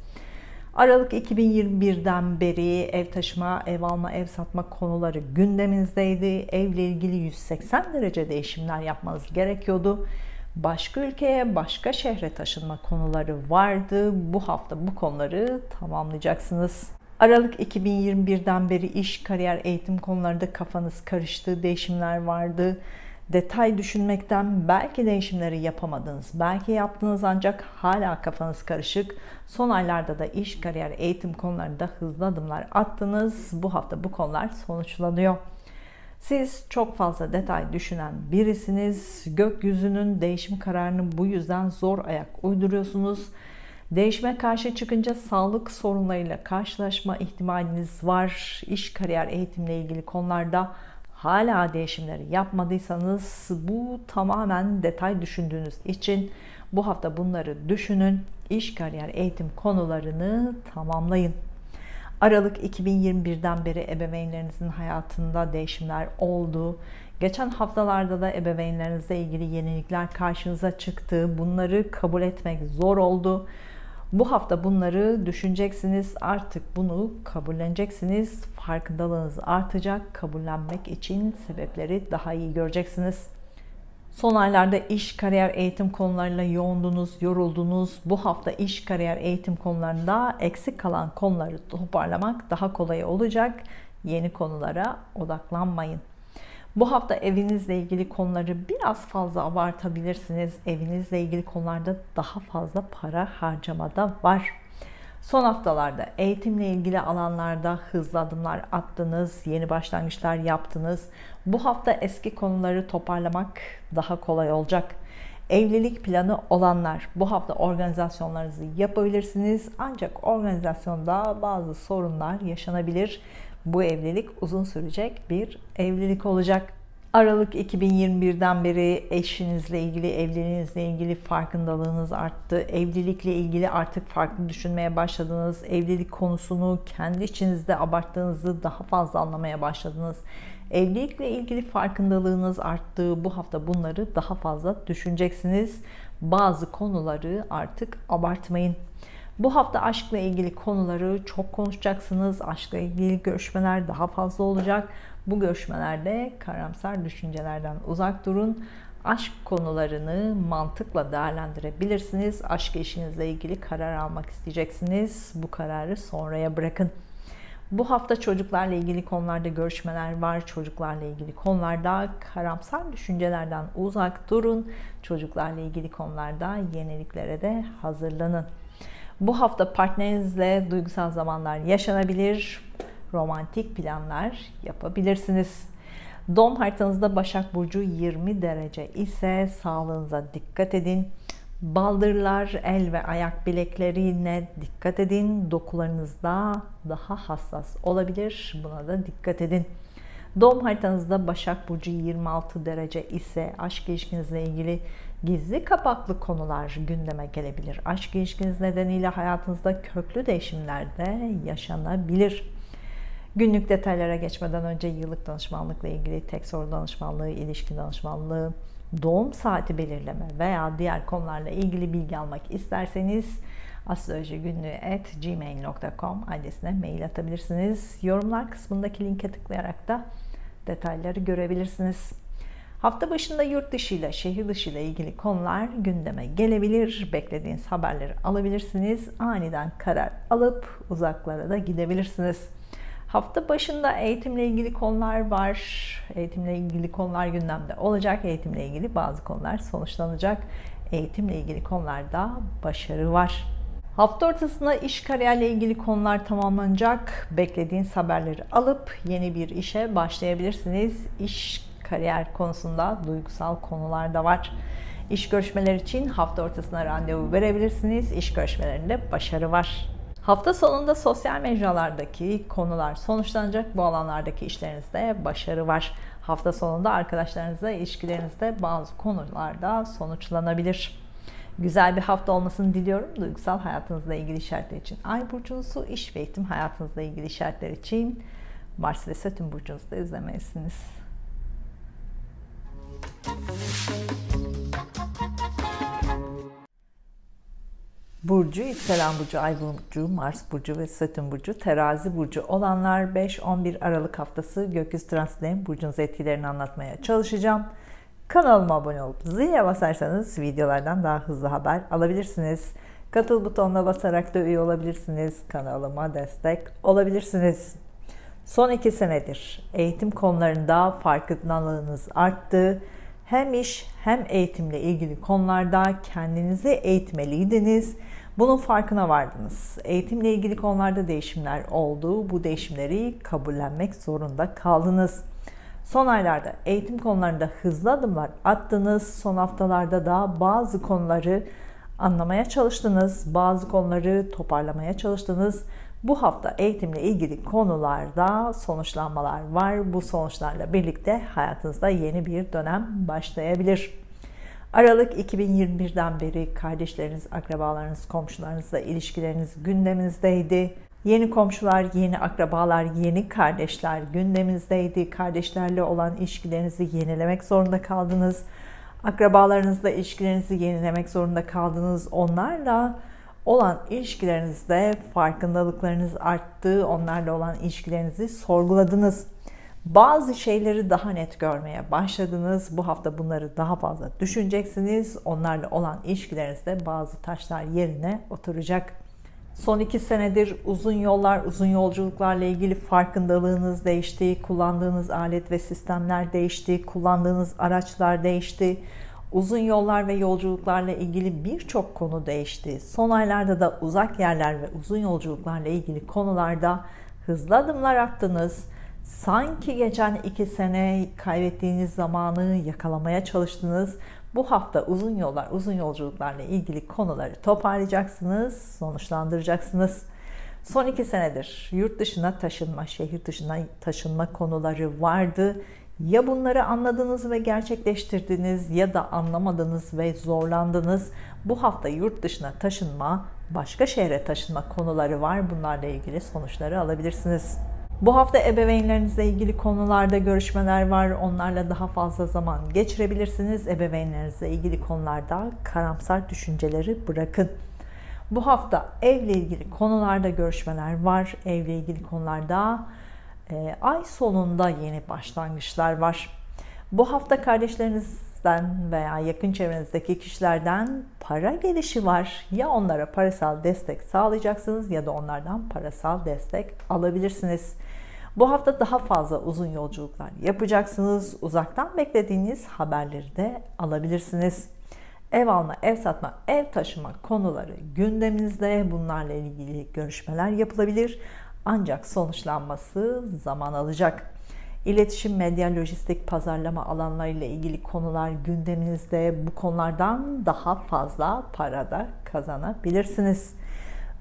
Aralık 2021'den beri ev taşıma, ev alma, ev satma konuları gündeminizdeydi. Evle ilgili 180 derece değişimler yapmanız gerekiyordu. Başka ülkeye, başka şehre taşınma konuları vardı. Bu hafta bu konuları tamamlayacaksınız. Aralık 2021'den beri iş, kariyer, eğitim konularında kafanız karıştı, değişimler vardı. Detay düşünmekten belki değişimleri yapamadınız, belki yaptınız ancak hala kafanız karışık. Son aylarda da iş, kariyer, eğitim konularında hızlı adımlar attınız. Bu hafta bu konular sonuçlanıyor. Siz çok fazla detay düşünen birisiniz. Gökyüzünün değişim kararını bu yüzden zor ayak uyduruyorsunuz. Değişime karşı çıkınca sağlık sorunlarıyla karşılaşma ihtimaliniz var. İş, kariyer, eğitimle ilgili konularda hala değişimleri yapmadıysanız bu tamamen detay düşündüğünüz için bu hafta bunları düşünün. İş, kariyer, eğitim konularını tamamlayın. Aralık 2021'den beri ebeveynlerinizin hayatında değişimler oldu. Geçen haftalarda da ebeveynlerinizle ilgili yenilikler karşınıza çıktı. Bunları kabul etmek zor oldu. Bu hafta bunları düşüneceksiniz. Artık bunu kabulleneceksiniz. Farkındalığınız artacak. Kabullenmek için sebepleri daha iyi göreceksiniz. Son aylarda iş, kariyer, eğitim konularıyla yoğundunuz, yoruldunuz. Bu hafta iş, kariyer, eğitim konularında eksik kalan konuları toparlamak daha kolay olacak. Yeni konulara odaklanmayın. Bu hafta evinizle ilgili konuları biraz fazla abartabilirsiniz. Evinizle ilgili konularda daha fazla para harcamada var. Son haftalarda eğitimle ilgili alanlarda hızlı adımlar attınız, yeni başlangıçlar yaptınız. Bu hafta eski konuları toparlamak daha kolay olacak. Evlilik planı olanlar bu hafta organizasyonlarınızı yapabilirsiniz. Ancak organizasyonda bazı sorunlar yaşanabilir. Bu evlilik uzun sürecek bir evlilik olacak. Aralık 2021'den beri eşinizle ilgili, evliliğinizle ilgili farkındalığınız arttı. Evlilikle ilgili artık farklı düşünmeye başladınız. Evlilik konusunu kendi içinizde abarttığınızı daha fazla anlamaya başladınız. Evlilikle ilgili farkındalığınız arttı. Bu hafta bunları daha fazla düşüneceksiniz. Bazı konuları artık abartmayın. Bu hafta aşkla ilgili konuları çok konuşacaksınız. Aşkla ilgili görüşmeler daha fazla olacak. Bu görüşmelerde karamsar düşüncelerden uzak durun. Aşk konularını mantıkla değerlendirebilirsiniz. Aşk eşinizle ilgili karar almak isteyeceksiniz. Bu kararı sonraya bırakın. Bu hafta çocuklarla ilgili konularda görüşmeler var. Çocuklarla ilgili konularda karamsar düşüncelerden uzak durun. Çocuklarla ilgili konularda yeniliklere de hazırlanın. Bu hafta partnerinizle duygusal zamanlar yaşanabilir. Romantik planlar yapabilirsiniz. Doğum haritanızda Başak Burcu 20 derece ise sağlığınıza dikkat edin. Baldırlar, el ve ayak bileklerine dikkat edin. Dokularınızda daha hassas olabilir. Buna da dikkat edin. Doğum haritanızda Başak Burcu 26 derece ise aşk ilişkinizle ilgili gizli kapaklı konular gündeme gelebilir. Aşk ilişkiniz nedeniyle hayatınızda köklü değişimler de yaşanabilir. Günlük detaylara geçmeden önce yıllık danışmanlıkla ilgili tek soru danışmanlığı, ilişki danışmanlığı, doğum saati belirleme veya diğer konularla ilgili bilgi almak isterseniz astrolojigünlüğü@gmail.com adresine mail atabilirsiniz. Yorumlar kısmındaki linke tıklayarak da detayları görebilirsiniz. Hafta başında yurt dışı ile şehir dışı ile ilgili konular gündeme gelebilir. Beklediğiniz haberleri alabilirsiniz. Aniden karar alıp uzaklara da gidebilirsiniz. Hafta başında eğitimle ilgili konular var. Eğitimle ilgili konular gündemde olacak. Eğitimle ilgili bazı konular sonuçlanacak. Eğitimle ilgili konularda başarı var. Hafta ortasında iş kariyerle ilgili konular tamamlanacak. Beklediğiniz haberleri alıp yeni bir işe başlayabilirsiniz. İş, kariyer konusunda duygusal konular da var. İş görüşmeleri için hafta ortasına randevu verebilirsiniz. İş görüşmelerinde başarı var. Hafta sonunda sosyal mecralardaki konular sonuçlanacak. Bu alanlardaki işlerinizde başarı var. Hafta sonunda arkadaşlarınızla ilişkilerinizde bazı konularda sonuçlanabilir. Güzel bir hafta olmasını diliyorum. Duygusal hayatınızla ilgili işaretler için Ay burcunuzu, iş ve eğitim hayatınızla ilgili işaretler için Mars ve Satürn burcunuzda izlemelisiniz. Burcu, yükselen burcu, ay burcu, Mars burcu ve Satürn burcu, terazi burcu olanlar 5-11 Aralık haftası gökyüzü transitlerinin burcunuz etkilerini anlatmaya çalışacağım. Kanalıma abone olup zile basarsanız videolardan daha hızlı haber alabilirsiniz. Katıl butonuna basarak da üye olabilirsiniz. Kanalıma destek olabilirsiniz. Son 2 senedir eğitim konularında farkındalığınız arttı. Hem iş hem eğitimle ilgili konularda kendinizi eğitmeliydiniz. Bunun farkına vardınız. Eğitimle ilgili konularda değişimler oldu. Bu değişimleri kabullenmek zorunda kaldınız. Son aylarda eğitim konularında hızlı adımlar attınız. Son haftalarda da bazı konuları anlamaya çalıştınız. Bazı konuları toparlamaya çalıştınız. Bu hafta eğitimle ilgili konularda sonuçlanmalar var. Bu sonuçlarla birlikte hayatınızda yeni bir dönem başlayabilir. Aralık 2021'den beri kardeşleriniz, akrabalarınız, komşularınızla ilişkileriniz gündeminizdeydi. Yeni komşular, yeni akrabalar, yeni kardeşler gündeminizdeydi. Kardeşlerle olan ilişkilerinizi yenilemek zorunda kaldınız. Akrabalarınızla ilişkilerinizi yenilemek zorunda kaldınız. Onlarla olan ilişkilerinizde farkındalıklarınız arttı. Onlarla olan ilişkilerinizi sorguladınız. Bazı şeyleri daha net görmeye başladınız. Bu hafta bunları daha fazla düşüneceksiniz. Onlarla olan ilişkilerinizde bazı taşlar yerine oturacak. Son 2 senedir uzun yollar, uzun yolculuklarla ilgili farkındalığınız değişti. Kullandığınız alet ve sistemler değişti. Kullandığınız araçlar değişti. Uzun yollar ve yolculuklarla ilgili birçok konu değişti. Son aylarda da uzak yerler ve uzun yolculuklarla ilgili konularda hızlı adımlar attınız. Sanki geçen 2 sene kaybettiğiniz zamanı yakalamaya çalıştınız. Bu hafta uzun yollar, uzun yolculuklarla ilgili konuları toparlayacaksınız, sonuçlandıracaksınız. Son 2 senedir yurt dışına taşınma, şehir dışına taşınma konuları vardı. Ya bunları anladınız ve gerçekleştirdiniz ya da anlamadınız ve zorlandınız. Bu hafta yurt dışına taşınma, başka şehre taşınma konuları var. Bunlarla ilgili sonuçları alabilirsiniz. Bu hafta ebeveynlerinizle ilgili konularda görüşmeler var. Onlarla daha fazla zaman geçirebilirsiniz. Ebeveynlerinizle ilgili konularda karamsar düşünceleri bırakın. Bu hafta evle ilgili konularda görüşmeler var. Evle ilgili konularda ay sonunda yeni başlangıçlar var. Bu hafta kardeşlerinizden veya yakın çevrenizdeki kişilerden para gelişi var. Ya onlara parasal destek sağlayacaksınız ya da onlardan parasal destek alabilirsiniz. Bu hafta daha fazla uzun yolculuklar yapacaksınız. Uzaktan beklediğiniz haberleri de alabilirsiniz. Ev alma, ev satma, ev taşıma konuları gündeminizde. Bunlarla ilgili görüşmeler yapılabilir. Ancak sonuçlanması zaman alacak. İletişim, medya, lojistik, pazarlama alanlarıyla ilgili konular gündeminizde. Bu konulardan daha fazla para da kazanabilirsiniz.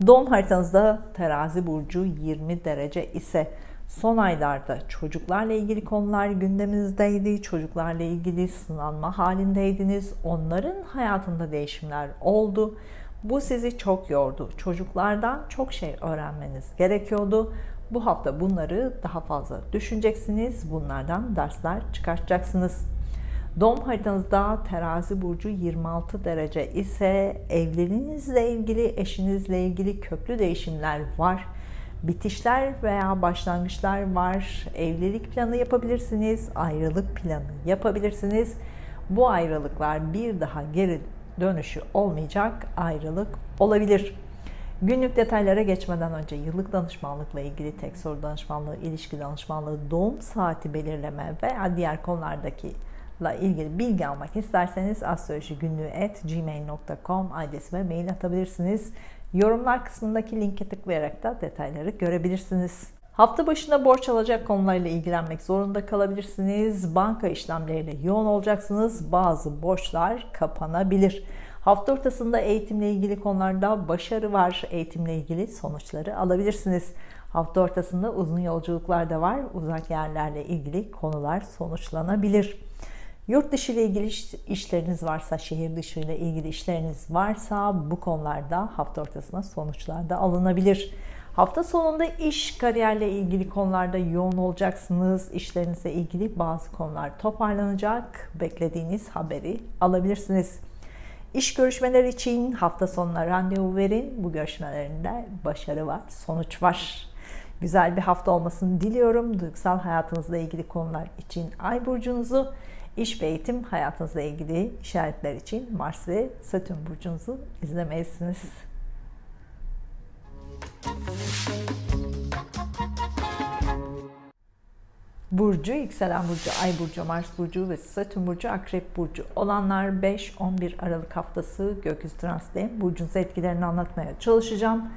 Doğum haritanızda Terazi burcu 20 derece ise son aylarda çocuklarla ilgili konular gündeminizdeydi. Çocuklarla ilgili sınanma halindeydiniz. Onların hayatında değişimler oldu. Bu sizi çok yordu. Çocuklardan çok şey öğrenmeniz gerekiyordu. Bu hafta bunları daha fazla düşüneceksiniz. Bunlardan dersler çıkartacaksınız. Doğum haritanızda Terazi burcu 26 derece ise evliliğinizle ilgili, eşinizle ilgili köklü değişimler var. Bitişler veya başlangıçlar var. Evlilik planı yapabilirsiniz, ayrılık planı yapabilirsiniz. Bu ayrılıklar bir daha geri dönüşü olmayacak ayrılık olabilir. Günlük detaylara geçmeden önce yıllık danışmanlıkla ilgili tek soru danışmanlığı, ilişki danışmanlığı, doğum saati belirleme veya diğer konulardaki ilgili bilgi almak isterseniz astrolojigünlüğü@gmail.com adresime mail atabilirsiniz. Yorumlar kısmındaki linke tıklayarak da detayları görebilirsiniz. Hafta başına borç alacak konularla ilgilenmek zorunda kalabilirsiniz. Banka işlemleriyle yoğun olacaksınız. Bazı borçlar kapanabilir. Hafta ortasında eğitimle ilgili konularda başarı var. Eğitimle ilgili sonuçları alabilirsiniz. Hafta ortasında uzun yolculuklar da var. Uzak yerlerle ilgili konular sonuçlanabilir. Yurt dışı ile ilgili işleriniz varsa, şehir dışı ile ilgili işleriniz varsa bu konularda hafta ortasında sonuçlar da alınabilir. Hafta sonunda iş, kariyerle ilgili konularda yoğun olacaksınız. İşlerinizle ilgili bazı konular toparlanacak. Beklediğiniz haberi alabilirsiniz. İş görüşmeleri için hafta sonuna randevu verin. Bu görüşmelerinde başarı var, sonuç var. Güzel bir hafta olmasını diliyorum. Duygusal hayatınızla ilgili konular için Ay burcunuzu, İş ve eğitim hayatınızla ilgili işaretler için Mars ve Satürn burcunuzu izlemelisiniz. Burcu, yükselen burcu, Ay burcu, Mars burcu ve Satürn burcu, Akrep burcu olanlar 5-11 Aralık haftası gökyüzü transitleri burcunuz etkilerini anlatmaya çalışacağım.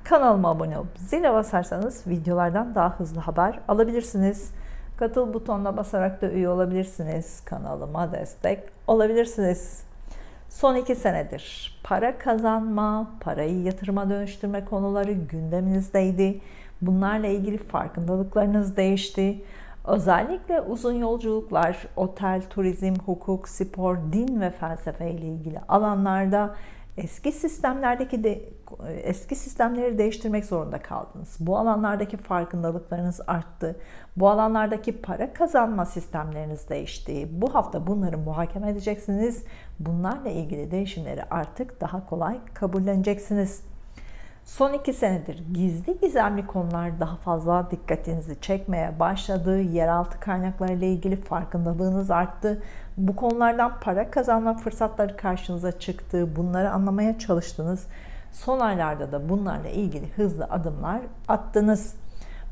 Kanalıma abone olup zile basarsanız videolardan daha hızlı haber alabilirsiniz. Katıl butonuna basarak da üye olabilirsiniz. Kanalıma destek olabilirsiniz. Son 2 senedir para kazanma, parayı yatırıma dönüştürme konuları gündeminizdeydi. Bunlarla ilgili farkındalıklarınız değişti. Özellikle uzun yolculuklar, otel, turizm, hukuk, spor, din ve felsefe ile ilgili alanlarda eski sistemleri değiştirmek zorunda kaldınız. Bu alanlardaki farkındalıklarınız arttı. Bu alanlardaki para kazanma sistemleriniz değişti. Bu hafta bunları muhakeme edeceksiniz. Bunlarla ilgili değişimleri artık daha kolay kabulleneceksiniz. Son 2 senedir gizli gizemli konular daha fazla dikkatinizi çekmeye başladı. Yeraltı kaynaklarıyla ilgili farkındalığınız arttı. Bu konulardan para kazanma fırsatları karşınıza çıktı. Bunları anlamaya çalıştınız. Son aylarda da bunlarla ilgili hızlı adımlar attınız.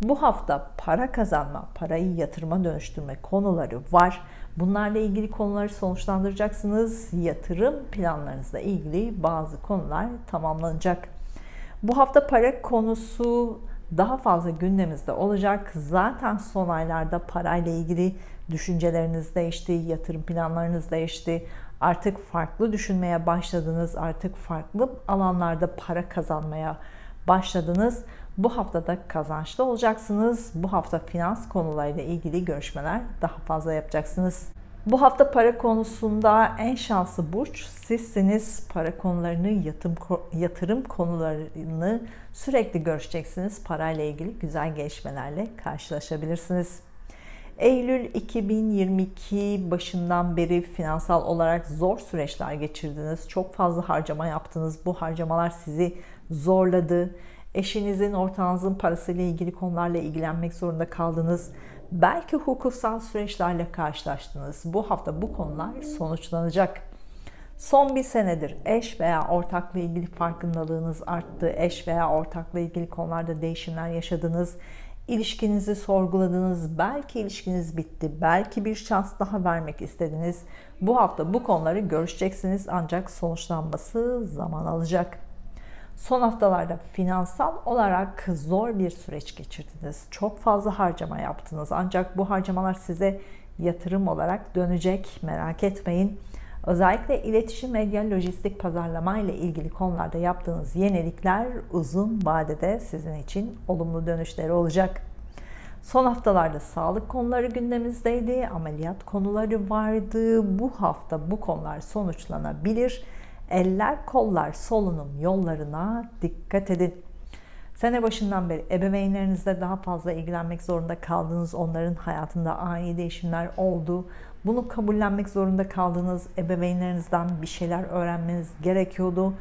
Bu hafta para kazanma, parayı yatırıma dönüştürme konuları var. Bunlarla ilgili konuları sonuçlandıracaksınız. Yatırım planlarınızla ilgili bazı konular tamamlanacak. Bu hafta para konusu daha fazla gündemimizde olacak. Zaten son aylarda parayla ilgili düşünceleriniz değişti, yatırım planlarınız değişti. Artık farklı düşünmeye başladınız. Artık farklı alanlarda para kazanmaya başladınız. Bu haftada kazançlı olacaksınız. Bu hafta finans konularıyla ilgili görüşmeler daha fazla yapacaksınız. Bu hafta para konusunda en şanslı burç sizsiniz. Para konularını, yatırım konularını sürekli görüşeceksiniz. Parayla ilgili güzel gelişmelerle karşılaşabilirsiniz. Eylül 2022 başından beri finansal olarak zor süreçler geçirdiniz. Çok fazla harcama yaptınız. Bu harcamalar sizi zorladı. Eşinizin, ortağınızın parasıyla ilgili konularla ilgilenmek zorunda kaldınız. Belki hukuksal süreçlerle karşılaştınız. Bu hafta bu konular sonuçlanacak. Son bir senedir eş veya ortakla ilgili farkındalığınız arttı. Eş veya ortakla ilgili konularda değişimler yaşadınız. İlişkinizi sorguladınız. Belki ilişkiniz bitti. Belki bir şans daha vermek istediniz. Bu hafta bu konuları görüşeceksiniz ancak sonuçlanması zaman alacak. Son haftalarda finansal olarak zor bir süreç geçirdiniz. Çok fazla harcama yaptınız. Ancak bu harcamalar size yatırım olarak dönecek. Merak etmeyin. Özellikle iletişim, medya, lojistik, pazarlama ile ilgili konularda yaptığınız yenilikler uzun vadede sizin için olumlu dönüşleri olacak. Son haftalarda sağlık konuları gündemimizdeydi. Ameliyat konuları vardı. Bu hafta bu konular sonuçlanabilir. Eller, kollar, solunum yollarına dikkat edin. Sene başından beri ebeveynlerinizle daha fazla ilgilenmek zorunda kaldınız. Onların hayatında ani değişimler oldu. Bunu kabullenmek zorunda kaldınız. Ebeveynlerinizden bir şeyler öğrenmeniz gerekiyordu.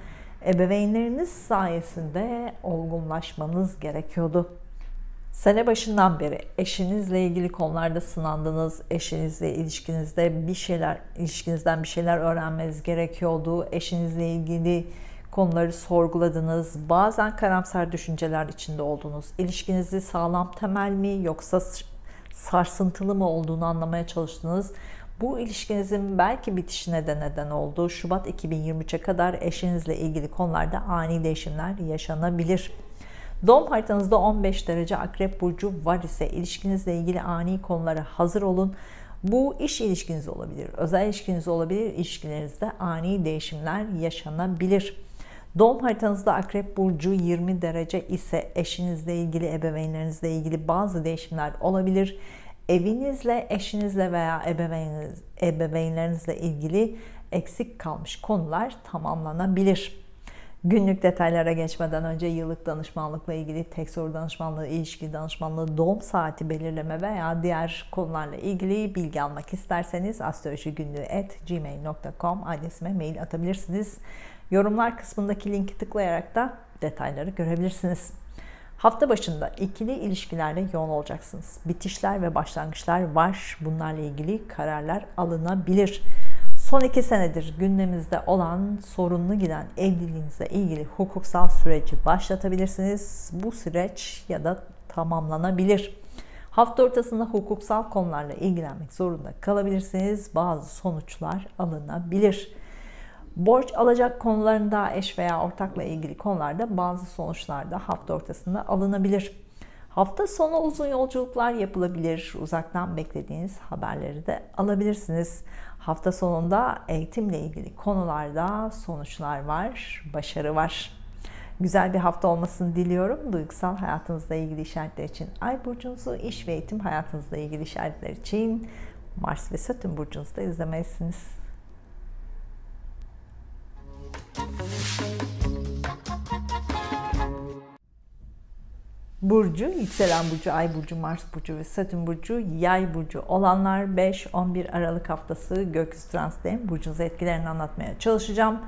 Ebeveynleriniz sayesinde olgunlaşmanız gerekiyordu. Sene başından beri eşinizle ilgili konularda sınandınız. Eşinizle ilişkinizden bir şeyler öğrenmeniz gerekiyordu. Eşinizle ilgili konuları sorguladınız. Bazen karamsar düşünceler içinde oldunuz. İlişkinizi sağlam temel mi yoksa sarsıntılı mı olduğunu anlamaya çalıştınız. Bu ilişkinizin belki bitişine de neden oldu. Şubat 2023'e kadar eşinizle ilgili konularda ani değişimler yaşanabilir. Doğum haritanızda 15 derece Akrep Burcu var ise ilişkinizle ilgili ani konulara hazır olun. Bu iş ilişkiniz olabilir, özel ilişkiniz olabilir, ilişkilerinizde ani değişimler yaşanabilir. Doğum haritanızda Akrep Burcu 20 derece ise eşinizle ilgili, ebeveynlerinizle ilgili bazı değişimler olabilir. Evinizle, eşinizle veya ebeveynlerinizle ilgili eksik kalmış konular tamamlanabilir. Günlük detaylara geçmeden önce yıllık danışmanlıkla ilgili tek soru danışmanlığı, ilişki danışmanlığı, doğum saati belirleme veya diğer konularla ilgili bilgi almak isterseniz astrolojigünlüğü@gmail.com adresime mail atabilirsiniz. Yorumlar kısmındaki linki tıklayarak da detayları görebilirsiniz. Hafta başında ikili ilişkilerle yoğun olacaksınız. Bitişler ve başlangıçlar var. Bunlarla ilgili kararlar alınabilir. Son 2 senedir gündemimizde olan sorunlu giden evliliğinizle ilgili hukuksal süreci başlatabilirsiniz. Bu süreç ya da tamamlanabilir. Hafta ortasında hukuksal konularla ilgilenmek zorunda kalabilirsiniz. Bazı sonuçlar alınabilir. Borç alacak konularında, eş veya ortakla ilgili konularda bazı sonuçlar da hafta ortasında alınabilir. Hafta sonu uzun yolculuklar yapılabilir. Uzaktan beklediğiniz haberleri de alabilirsiniz. Hafta sonunda eğitimle ilgili konularda sonuçlar var, başarı var. Güzel bir hafta olmasını diliyorum. Duygusal hayatınızla ilgili işaretler için Ay burcunuzu, iş ve eğitim hayatınızla ilgili işaretler için Mars ve Satürn burcunuzda izlemelisiniz. Burcu, yükselen burcu, ay burcu, Mars burcu ve Satürn burcu, yay burcu olanlar 5-11 Aralık haftası gökyüzü transitlerinin burcunuza etkilerini anlatmaya çalışacağım.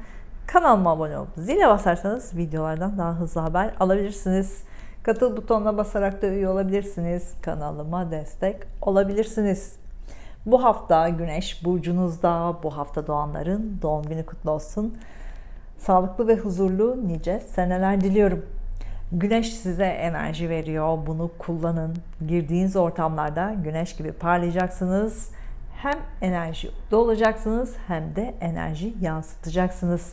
Kanalıma abone olup zile basarsanız videolardan daha hızlı haber alabilirsiniz. Katıl butonuna basarak da üye olabilirsiniz. Kanalıma destek olabilirsiniz. Bu hafta Güneş burcunuzda. Bu hafta doğanların doğum günü kutlu olsun. Sağlıklı ve huzurlu nice seneler diliyorum. Güneş size enerji veriyor. Bunu kullanın. Girdiğiniz ortamlarda güneş gibi parlayacaksınız. Hem enerji olacaksınız hem de enerji yansıtacaksınız.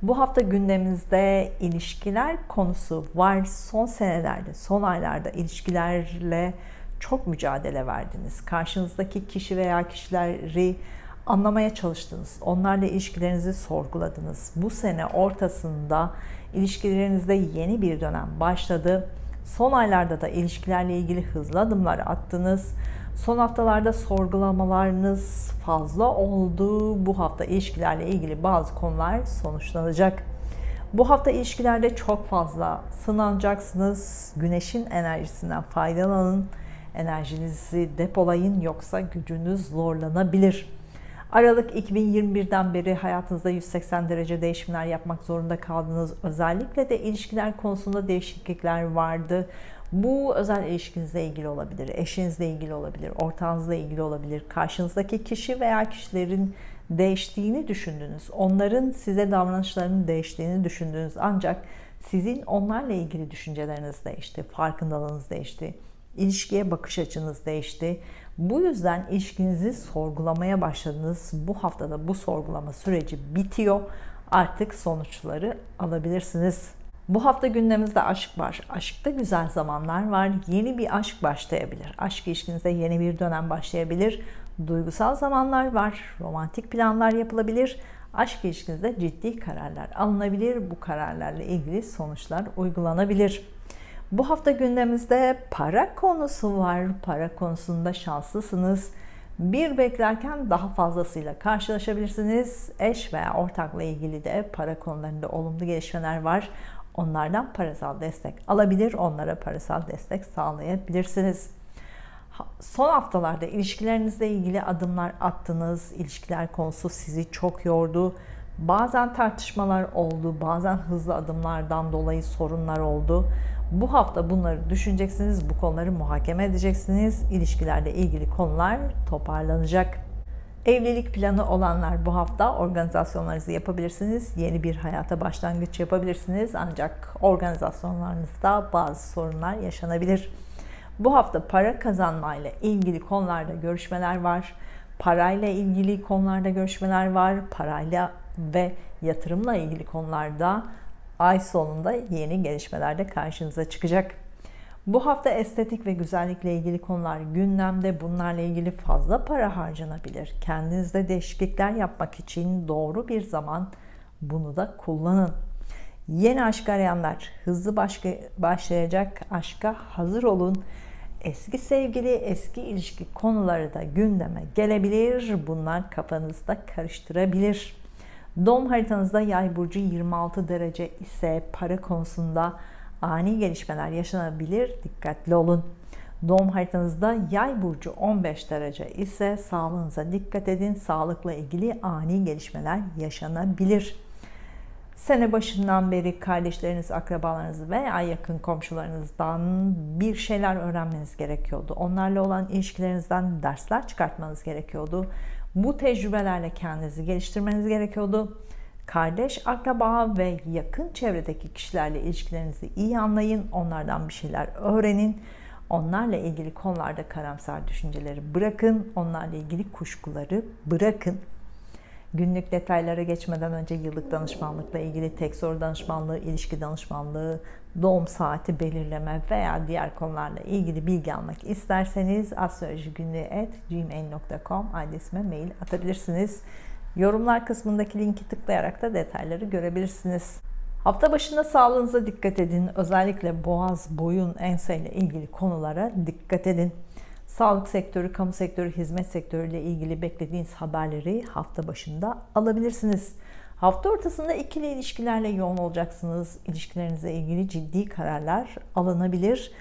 Bu hafta gündemimizde ilişkiler konusu var. Son senelerde, son aylarda ilişkilerle çok mücadele verdiniz. Karşınızdaki kişi veya kişileri anlamaya çalıştınız. Onlarla ilişkilerinizi sorguladınız. Bu sene ortasında ilişkilerinizde yeni bir dönem başladı. Son aylarda da ilişkilerle ilgili hızlı adımlar attınız. Son haftalarda sorgulamalarınız fazla oldu. Bu hafta ilişkilerle ilgili bazı konular sonuçlanacak. Bu hafta ilişkilerde çok fazla sınanacaksınız. Güneşin enerjisinden faydalanın. Enerjinizi depolayın, yoksa gücünüz zorlanabilir. Aralık 2021'den beri hayatınızda 180 derece değişimler yapmak zorunda kaldınız. Özellikle de ilişkiler konusunda değişiklikler vardı. Bu özel ilişkinizle ilgili olabilir, eşinizle ilgili olabilir, ortağınızla ilgili olabilir. Karşınızdaki kişi veya kişilerin değiştiğini düşündünüz. Onların size davranışlarının değiştiğini düşündünüz. Ancak sizin onlarla ilgili düşünceleriniz değişti, farkındalığınız değişti, ilişkiye bakış açınız değişti. Bu yüzden ilişkinizi sorgulamaya başladınız. Bu haftada bu sorgulama süreci bitiyor. Artık sonuçları alabilirsiniz. Bu hafta gündemimizde aşk var. Aşkta güzel zamanlar var. Yeni bir aşk başlayabilir. Aşk ilişkinizde yeni bir dönem başlayabilir. Duygusal zamanlar var. Romantik planlar yapılabilir. Aşk ilişkinizde ciddi kararlar alınabilir. Bu kararlarla ilgili sonuçlar uygulanabilir. Bu hafta gündemimizde para konusu var. Para konusunda şanslısınız. Bir beklerken daha fazlasıyla karşılaşabilirsiniz. Eş veya ortakla ilgili de para konularında olumlu gelişmeler var. Onlardan parasal destek alabilir, onlara parasal destek sağlayabilirsiniz. Son haftalarda ilişkilerinizle ilgili adımlar attınız. İlişkiler konusu sizi çok yordu. Bazen tartışmalar oldu, bazen hızlı adımlardan dolayı sorunlar oldu. Bu hafta bunları düşüneceksiniz, bu konuları muhakeme edeceksiniz. İlişkilerle ilgili konular toparlanacak. Evlilik planı olanlar bu hafta organizasyonlarınızı yapabilirsiniz. Yeni bir hayata başlangıç yapabilirsiniz. Ancak organizasyonlarınızda bazı sorunlar yaşanabilir. Bu hafta para kazanmayla ilgili konularda görüşmeler var. Parayla ilgili konularda görüşmeler var. Parayla ve yatırımla ilgili konularda ay sonunda yeni gelişmeler de karşınıza çıkacak. Bu hafta estetik ve güzellikle ilgili konular gündemde. Bunlarla ilgili fazla para harcanabilir. Kendinizde değişiklikler yapmak için doğru bir zaman, bunu da kullanın. Yeni aşk arayanlar, hızlı başlayacak aşka hazır olun. Eski sevgili, eski ilişki konuları da gündeme gelebilir. Bunlar kafanızda karıştırabilir. Doğum haritanızda Yay burcu 26 derece ise para konusunda ani gelişmeler yaşanabilir. Dikkatli olun. Doğum haritanızda Yay burcu 15 derece ise sağlığınıza dikkat edin. Sağlıkla ilgili ani gelişmeler yaşanabilir. Sene başından beri kardeşleriniz, akrabalarınız veya yakın komşularınızdan bir şeyler öğrenmeniz gerekiyordu. Onlarla olan ilişkilerinizden dersler çıkartmanız gerekiyordu. Bu tecrübelerle kendinizi geliştirmeniz gerekiyordu. Kardeş, akraba ve yakın çevredeki kişilerle ilişkilerinizi iyi anlayın. Onlardan bir şeyler öğrenin. Onlarla ilgili konularda karamsar düşünceleri bırakın. Onlarla ilgili kuşkuları bırakın. Günlük detaylara geçmeden önce yıllık danışmanlıkla ilgili tek soru danışmanlığı, ilişki danışmanlığı, doğum saati belirleme veya diğer konularla ilgili bilgi almak isterseniz astrolojigünlüğü@gmail.com adresime mail atabilirsiniz. Yorumlar kısmındaki linki tıklayarak da detayları görebilirsiniz. Hafta başında sağlığınıza dikkat edin. Özellikle boğaz, boyun, enseyle ilgili konulara dikkat edin. Sağlık sektörü, kamu sektörü, hizmet sektörü ile ilgili beklediğiniz haberleri hafta başında alabilirsiniz. Hafta ortasında ikili ilişkilerle yoğun olacaksınız. İlişkilerinizle ilgili ciddi kararlar alınabilir.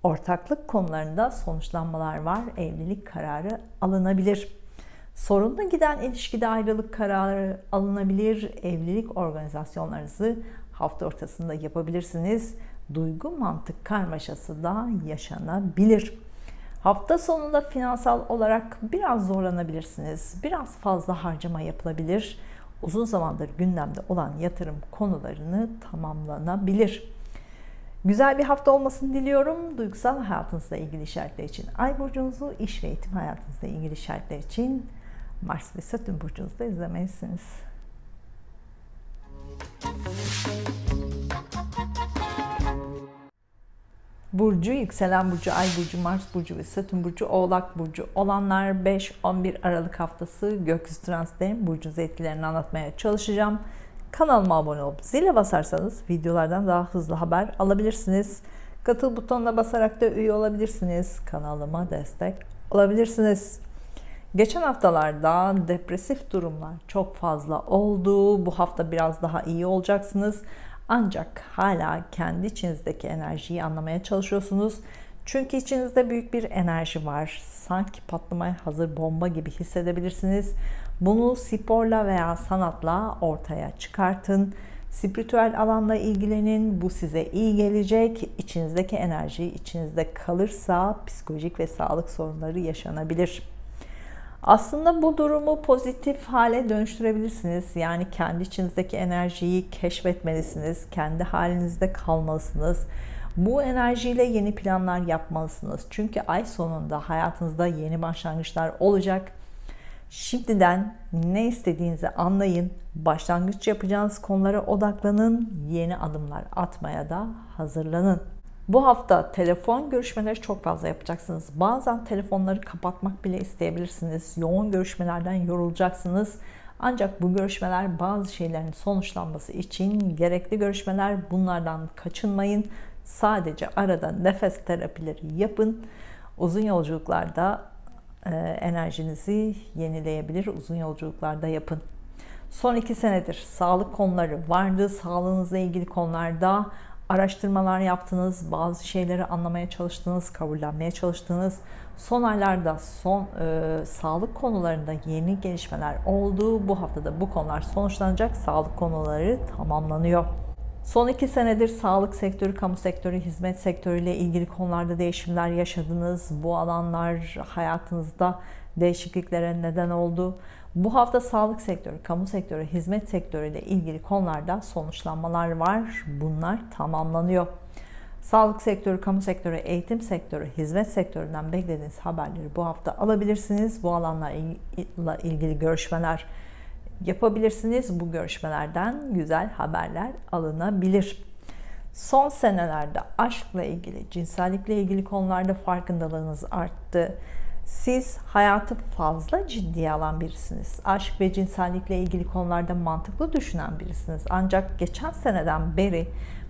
Ortaklık konularında sonuçlanmalar var. Evlilik kararı alınabilir. Sorunlu giden ilişkide ayrılık kararı alınabilir. Evlilik organizasyonlarınızı hafta ortasında yapabilirsiniz. Duygu mantık karmaşası da yaşanabilir. Hafta sonunda finansal olarak biraz zorlanabilirsiniz. Biraz fazla harcama yapılabilir. Uzun zamandır gündemde olan yatırım konularını tamamlanabilir. Güzel bir hafta olmasını diliyorum. Duygusal hayatınızla ilgili işaretler için Ay burcunuzu, iş ve eğitim hayatınızla ilgili işaretler için Mars ve Satürn burcunuzda izlemelisiniz. Burcu, yükselen burcu, Ay burcu, Mars burcu ve Satürn burcu, Oğlak burcu olanlar 5-11 Aralık haftası gökyüzü transitlerin burcunuz etkilerini anlatmaya çalışacağım. Kanalıma abone olup zile basarsanız videolardan daha hızlı haber alabilirsiniz. Katıl butonuna basarak da üye olabilirsiniz. Kanalıma destek olabilirsiniz. Geçen haftalarda depresif durumlar çok fazla oldu. Bu hafta biraz daha iyi olacaksınız. Ancak hala kendi içinizdeki enerjiyi anlamaya çalışıyorsunuz. Çünkü içinizde büyük bir enerji var. Sanki patlamaya hazır bomba gibi hissedebilirsiniz. Bunu sporla veya sanatla ortaya çıkartın. Spiritüel alanla ilgilenin. Bu size iyi gelecek. İçinizdeki enerji içinizde kalırsa psikolojik ve sağlık sorunları yaşanabilir. Aslında bu durumu pozitif hale dönüştürebilirsiniz. Yani kendi içinizdeki enerjiyi keşfetmelisiniz. Kendi halinizde kalmalısınız. Bu enerjiyle yeni planlar yapmalısınız. Çünkü ay sonunda hayatınızda yeni başlangıçlar olacak. Şimdiden ne istediğinizi anlayın. Başlangıç yapacağınız konulara odaklanın. Yeni adımlar atmaya da hazırlanın. Bu hafta telefon görüşmeleri çok fazla yapacaksınız. Bazen telefonları kapatmak bile isteyebilirsiniz. Yoğun görüşmelerden yorulacaksınız. Ancak bu görüşmeler bazı şeylerin sonuçlanması için gerekli görüşmeler. Bunlardan kaçınmayın. Sadece arada nefes terapileri yapın. Uzun yolculuklarda enerjinizi yenileyebilir. Uzun yolculuklarda yapın. Son 2 senedir sağlık konuları vardı. Sağlığınızla ilgili konularda araştırmalar yaptınız, bazı şeyleri anlamaya çalıştınız, kabullenmeye çalıştınız. Son aylarda sağlık konularında yeni gelişmeler oldu. Bu haftada bu konular sonuçlanacak. Sağlık konuları tamamlanıyor. Son 2 senedir sağlık sektörü, kamu sektörü, hizmet sektörüyle ilgili konularda değişimler yaşadınız. Bu alanlar hayatınızda değişikliklere neden oldu. Bu hafta sağlık sektörü, kamu sektörü, hizmet sektörüyle ilgili konularda sonuçlanmalar var. Bunlar tamamlanıyor. Sağlık sektörü, kamu sektörü, eğitim sektörü, hizmet sektöründen beklediğiniz haberleri bu hafta alabilirsiniz. Bu alanlarla ilgili görüşmeler yapabilirsiniz. Bu görüşmelerden güzel haberler alınabilir. Son senelerde aşkla ilgili, cinsellikle ilgili konularda farkındalığınız arttı. Siz hayatı fazla ciddiye alan birisiniz. Aşk ve cinsellikle ilgili konularda mantıklı düşünen birisiniz. Ancak geçen seneden beri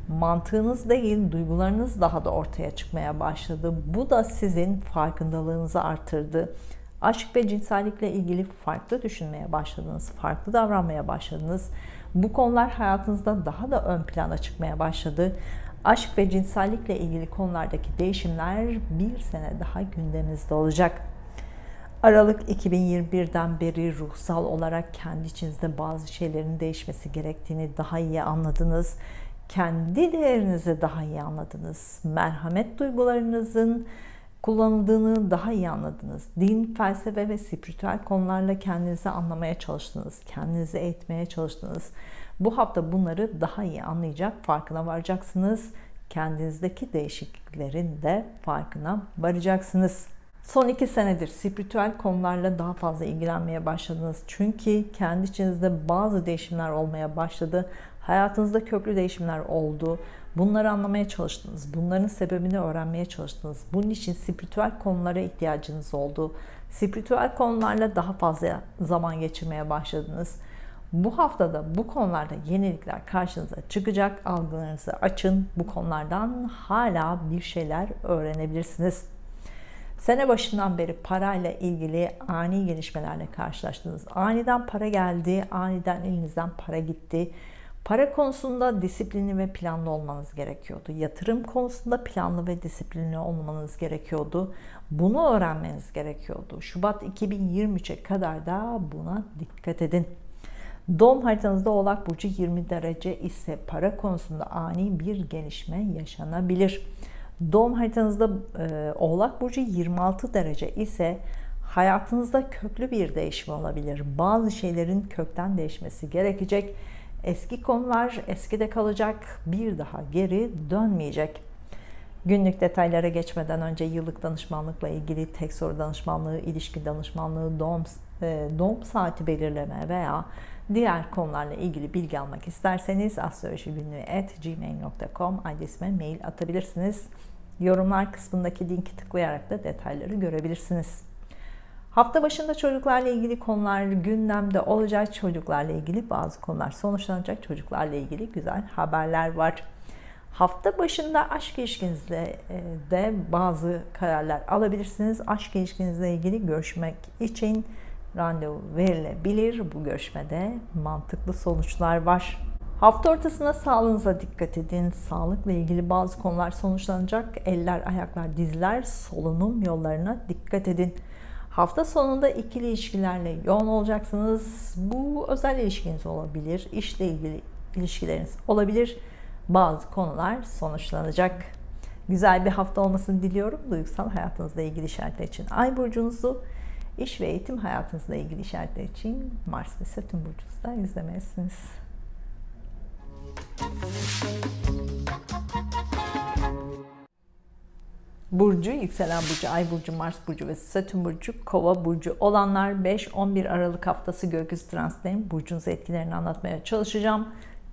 mantığınız değil, duygularınız daha da ortaya çıkmaya başladı. Bu da sizin farkındalığınızı artırdı. Aşk ve cinsellikle ilgili farklı düşünmeye başladınız, farklı davranmaya başladınız. Bu konular hayatınızda daha da ön plana çıkmaya başladı. Aşk ve cinsellikle ilgili konulardaki değişimler bir sene daha gündeminizde olacak. Aralık 2021'den beri ruhsal olarak kendi içinizde bazı şeylerin değişmesi gerektiğini daha iyi anladınız. Kendi değerinizi daha iyi anladınız. Merhamet duygularınızın kullanıldığını daha iyi anladınız. Din, felsefe ve spiritüel konularla kendinizi anlamaya çalıştınız. Kendinizi eğitmeye çalıştınız. Bu hafta bunları daha iyi anlayacak, farkına varacaksınız. Kendinizdeki değişikliklerin de farkına varacaksınız. Son 2 senedir spiritüel konularla daha fazla ilgilenmeye başladınız. Çünkü kendi içinizde bazı değişimler olmaya başladı. Hayatınızda köklü değişimler oldu. Bunları anlamaya çalıştınız. Bunların sebebini öğrenmeye çalıştınız. Bunun için spiritüel konulara ihtiyacınız oldu. Spiritüel konularla daha fazla zaman geçirmeye başladınız. Bu haftada bu konularda yenilikler karşınıza çıkacak. Algılarınızı açın. Bu konulardan hala bir şeyler öğrenebilirsiniz. Sene başından beri parayla ilgili ani gelişmelerle karşılaştınız. Aniden para geldi, aniden elinizden para gitti. Para konusunda disiplinli ve planlı olmanız gerekiyordu. Yatırım konusunda planlı ve disiplinli olmanız gerekiyordu. Bunu öğrenmeniz gerekiyordu. Şubat 2023'e kadar da buna dikkat edin. Doğum haritanızda Oğlak Burcu 20 derece ise para konusunda ani bir gelişme yaşanabilir. Doğum haritanızda Oğlak Burcu 26 derece ise hayatınızda köklü bir değişim olabilir. Bazı şeylerin kökten değişmesi gerekecek. Eski konular eskide kalacak, bir daha geri dönmeyecek. Günlük detaylara geçmeden önce yıllık danışmanlıkla ilgili tek soru danışmanlığı, ilişki danışmanlığı, doğum saati belirleme veya diğer konularla ilgili bilgi almak isterseniz astrolojigünlüğü@gmail.com adresime mail atabilirsiniz. Yorumlar kısmındaki linki tıklayarak da detayları görebilirsiniz. Hafta başında çocuklarla ilgili konular gündemde olacak. Çocuklarla ilgili bazı konular sonuçlanacak. Çocuklarla ilgili güzel haberler var. Hafta başında aşk ilişkinizde de bazı kararlar alabilirsiniz. Aşk ilişkinizle ilgili görüşmek için randevu verilebilir. Bu görüşmede mantıklı sonuçlar var. Hafta ortasında sağlığınıza dikkat edin. Sağlıkla ilgili bazı konular sonuçlanacak. Eller, ayaklar, dizler, solunum yollarına dikkat edin. Hafta sonunda ikili ilişkilerle yoğun olacaksınız. Bu özel ilişkiniz olabilir, işle ilgili ilişkileriniz olabilir. Bazı konular sonuçlanacak. Güzel bir hafta olmasını diliyorum. Duygusal hayatınızla ilgili işaretler için Ay burcunuzu, iş ve eğitim hayatınızla ilgili işaretler için Mars ve Satürn burcunuzda izlemelisiniz. Burcu, yükselen burcu, ay burcu, Mars burcu ve Satürn burcu, Kova burcu olanlar 5-11 Aralık haftası gökyüzü transitlerinin burcunuz etkilerini anlatmaya çalışacağım.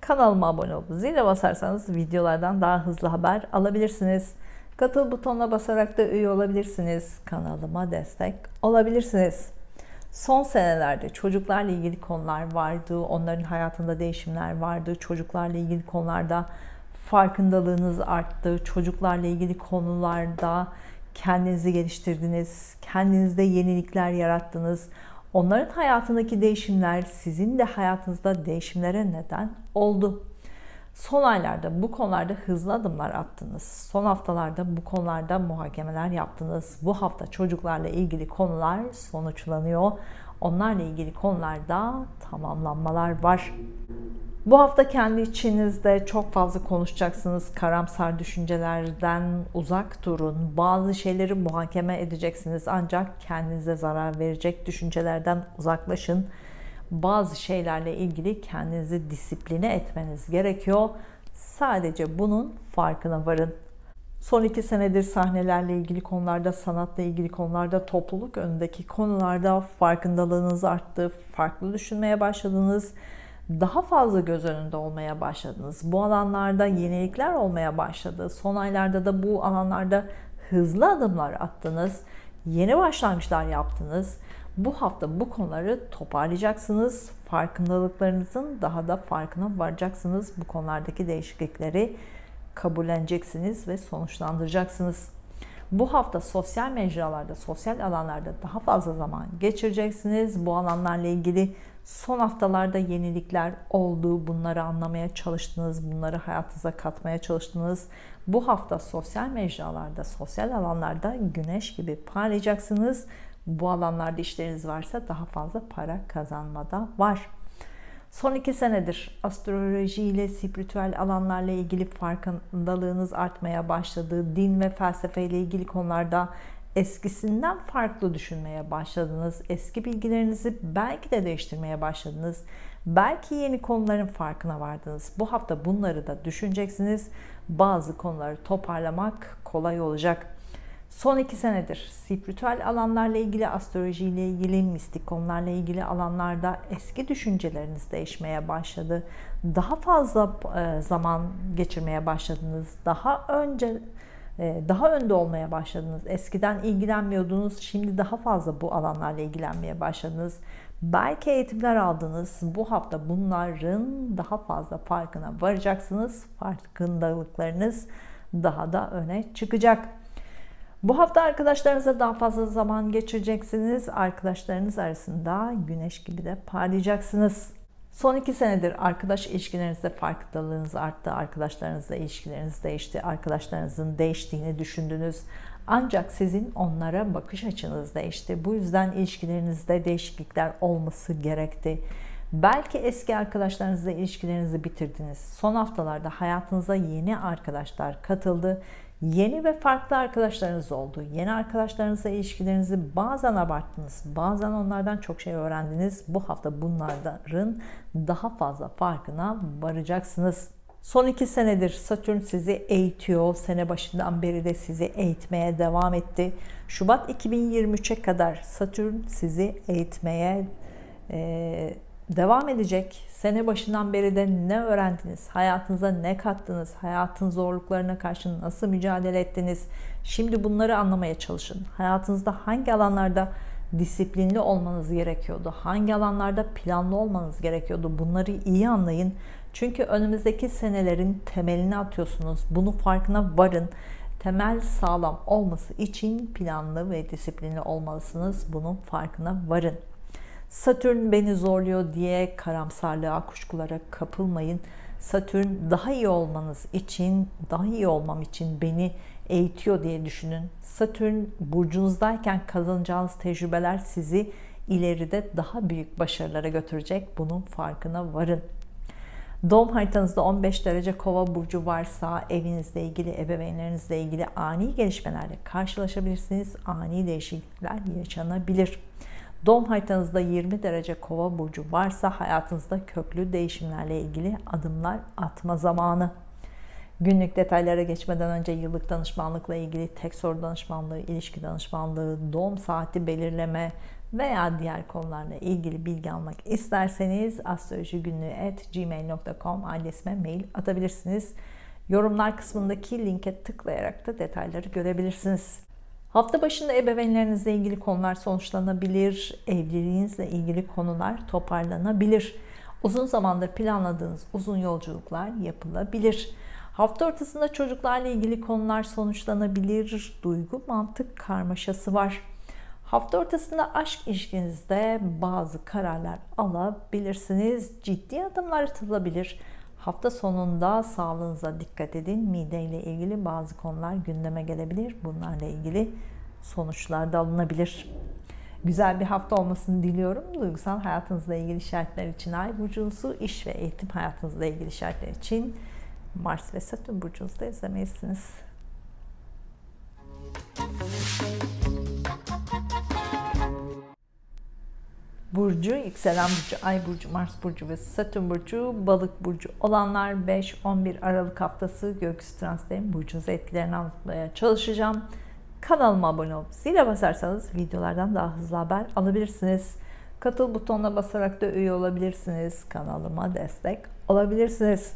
Kanalıma abone olup zile basarsanız videolardan daha hızlı haber alabilirsiniz. Katıl butonuna basarak da üye olabilirsiniz. Kanalıma destek olabilirsiniz. Son senelerde çocuklarla ilgili konular vardı. Onların hayatında değişimler vardı. Çocuklarla ilgili konularda farkındalığınız arttı. Çocuklarla ilgili konularda kendinizi geliştirdiniz. Kendinizde yenilikler yarattınız. Onların hayatındaki değişimler sizin de hayatınızda değişimlere neden oldu. Son aylarda bu konularda hızlı adımlar attınız. Son haftalarda bu konularda muhakemeler yaptınız. Bu hafta çocuklarla ilgili konular sonuçlanıyor. Onlarla ilgili konularda tamamlanmalar var. Bu hafta kendi içinizde çok fazla konuşacaksınız. Karamsar düşüncelerden uzak durun. Bazı şeyleri muhakeme edeceksiniz. Ancak kendinize zarar verecek düşüncelerden uzaklaşın. Bazı şeylerle ilgili kendinizi disipline etmeniz gerekiyor. Sadece bunun farkına varın. Son 2 senedir sahnelerle ilgili konularda, sanatla ilgili konularda, topluluk önündeki konularda farkındalığınız arttı. Farklı düşünmeye başladınız. Daha fazla göz önünde olmaya başladınız. Bu alanlarda yenilikler olmaya başladı. Son aylarda da bu alanlarda hızlı adımlar attınız. Yeni başlangıçlar yaptınız. Bu hafta bu konuları toparlayacaksınız. Farkındalıklarınızın daha da farkına varacaksınız. Bu konulardaki değişiklikleri kabulleneceksiniz ve sonuçlandıracaksınız. Bu hafta sosyal mecralarda, sosyal alanlarda daha fazla zaman geçireceksiniz. Bu alanlarla ilgili son haftalarda yenilikler oldu. Bunları anlamaya çalıştınız. Bunları hayatınıza katmaya çalıştınız. Bu hafta sosyal mecralarda, sosyal alanlarda güneş gibi parlayacaksınız. Bu alanlarda işleriniz varsa daha fazla para kazanmada var. Son 2 senedir astroloji ile spiritüel alanlarla ilgili farkındalığınız artmaya başladı. Din ve felsefe ile ilgili konularda eskisinden farklı düşünmeye başladınız. Eski bilgilerinizi belki de değiştirmeye başladınız. Belki yeni konuların farkına vardınız. Bu hafta bunları da düşüneceksiniz. Bazı konuları toparlamak kolay olacak. Son 2 senedir spiritüel alanlarla ilgili, astroloji ile ilgili, mistik konularla ilgili alanlarda eski düşünceleriniz değişmeye başladı. Daha fazla zaman geçirmeye başladınız. Daha önde olmaya başladınız. Eskiden ilgilenmiyordunuz. Şimdi daha fazla bu alanlarla ilgilenmeye başladınız. Belki eğitimler aldınız. Bu hafta bunların daha fazla farkına varacaksınız. Farkındalıklarınız daha da öne çıkacak. Bu hafta arkadaşlarınızla daha fazla zaman geçireceksiniz. Arkadaşlarınız arasında güneş gibi de parlayacaksınız. Son 2 senedir arkadaş ilişkilerinizde farkındalığınız arttı. Arkadaşlarınızla ilişkileriniz değişti. Arkadaşlarınızın değiştiğini düşündünüz. Ancak sizin onlara bakış açınız değişti. Bu yüzden ilişkilerinizde değişiklikler olması gerekti. Belki eski arkadaşlarınızla ilişkilerinizi bitirdiniz. Son haftalarda hayatınıza yeni arkadaşlar katıldı. Yeni ve farklı arkadaşlarınız oldu. Yeni arkadaşlarınızla ilişkilerinizi bazen abarttınız. Bazen onlardan çok şey öğrendiniz. Bu hafta bunların daha fazla farkına varacaksınız. Son 2 senedir Satürn sizi eğitiyor. Sene başından beri de sizi eğitmeye devam etti. Şubat 2023'e kadar Satürn sizi eğitmeye devam edecek. Sene başından beri de ne öğrendiniz? Hayatınıza ne kattınız? Hayatın zorluklarına karşı nasıl mücadele ettiniz? Şimdi bunları anlamaya çalışın. Hayatınızda hangi alanlarda disiplinli olmanız gerekiyordu? Hangi alanlarda planlı olmanız gerekiyordu? Bunları iyi anlayın. Çünkü önümüzdeki senelerin temelini atıyorsunuz. Bunun farkına varın. Temel sağlam olması için planlı ve disiplinli olmalısınız. Bunun farkına varın. Satürn beni zorluyor diye karamsarlığa, kuşkulara kapılmayın. Satürn daha iyi olmanız için, daha iyi olmam için beni eğitiyor diye düşünün. Satürn burcunuzdayken kazanacağınız tecrübeler sizi ileride daha büyük başarılara götürecek. Bunun farkına varın. Doğum haritanızda 15 derece Kova burcu varsa evinizle ilgili, ebeveynlerinizle ilgili ani gelişmelerle karşılaşabilirsiniz. Ani değişiklikler yaşanabilir. Doğum haritanızda 20 derece Kova burcu varsa hayatınızda köklü değişimlerle ilgili adımlar atma zamanı. Günlük detaylara geçmeden önce yıllık danışmanlıkla ilgili tek soru danışmanlığı, ilişki danışmanlığı, doğum saati belirleme veya diğer konularla ilgili bilgi almak isterseniz astrolojigünlüğü@gmail.com adresime mail atabilirsiniz. Yorumlar kısmındaki linke tıklayarak da detayları görebilirsiniz. Hafta başında ebeveynlerinizle ilgili konular sonuçlanabilir, evliliğinizle ilgili konular toparlanabilir. Uzun zamandır planladığınız uzun yolculuklar yapılabilir. Hafta ortasında çocuklarla ilgili konular sonuçlanabilir, duygu mantık karmaşası var. Hafta ortasında aşk ilişkinizde bazı kararlar alabilirsiniz, ciddi adımlar atılabilir. Hafta sonunda sağlığınıza dikkat edin. Mideyle ilgili bazı konular gündeme gelebilir. Bunlarla ilgili sonuçlar da alınabilir. Güzel bir hafta olmasını diliyorum. Duygusal hayatınızla ilgili işaretler için Ay burcunuzu, iş ve eğitim hayatınızla ilgili işaretler için Mars ve Satürn burcunuzda izlemelisiniz. Burcu, yükselen burcu, Ay burcu, Mars burcu ve Satürn burcu, Balık burcu olanlar 5-11 Aralık haftası gökyüzü transitlerin burcunuza etkilerini anlatmaya çalışacağım. Kanalıma abone olup zile basarsanız videolardan daha hızlı haber alabilirsiniz. Katıl butonuna basarak da üye olabilirsiniz. Kanalıma destek olabilirsiniz.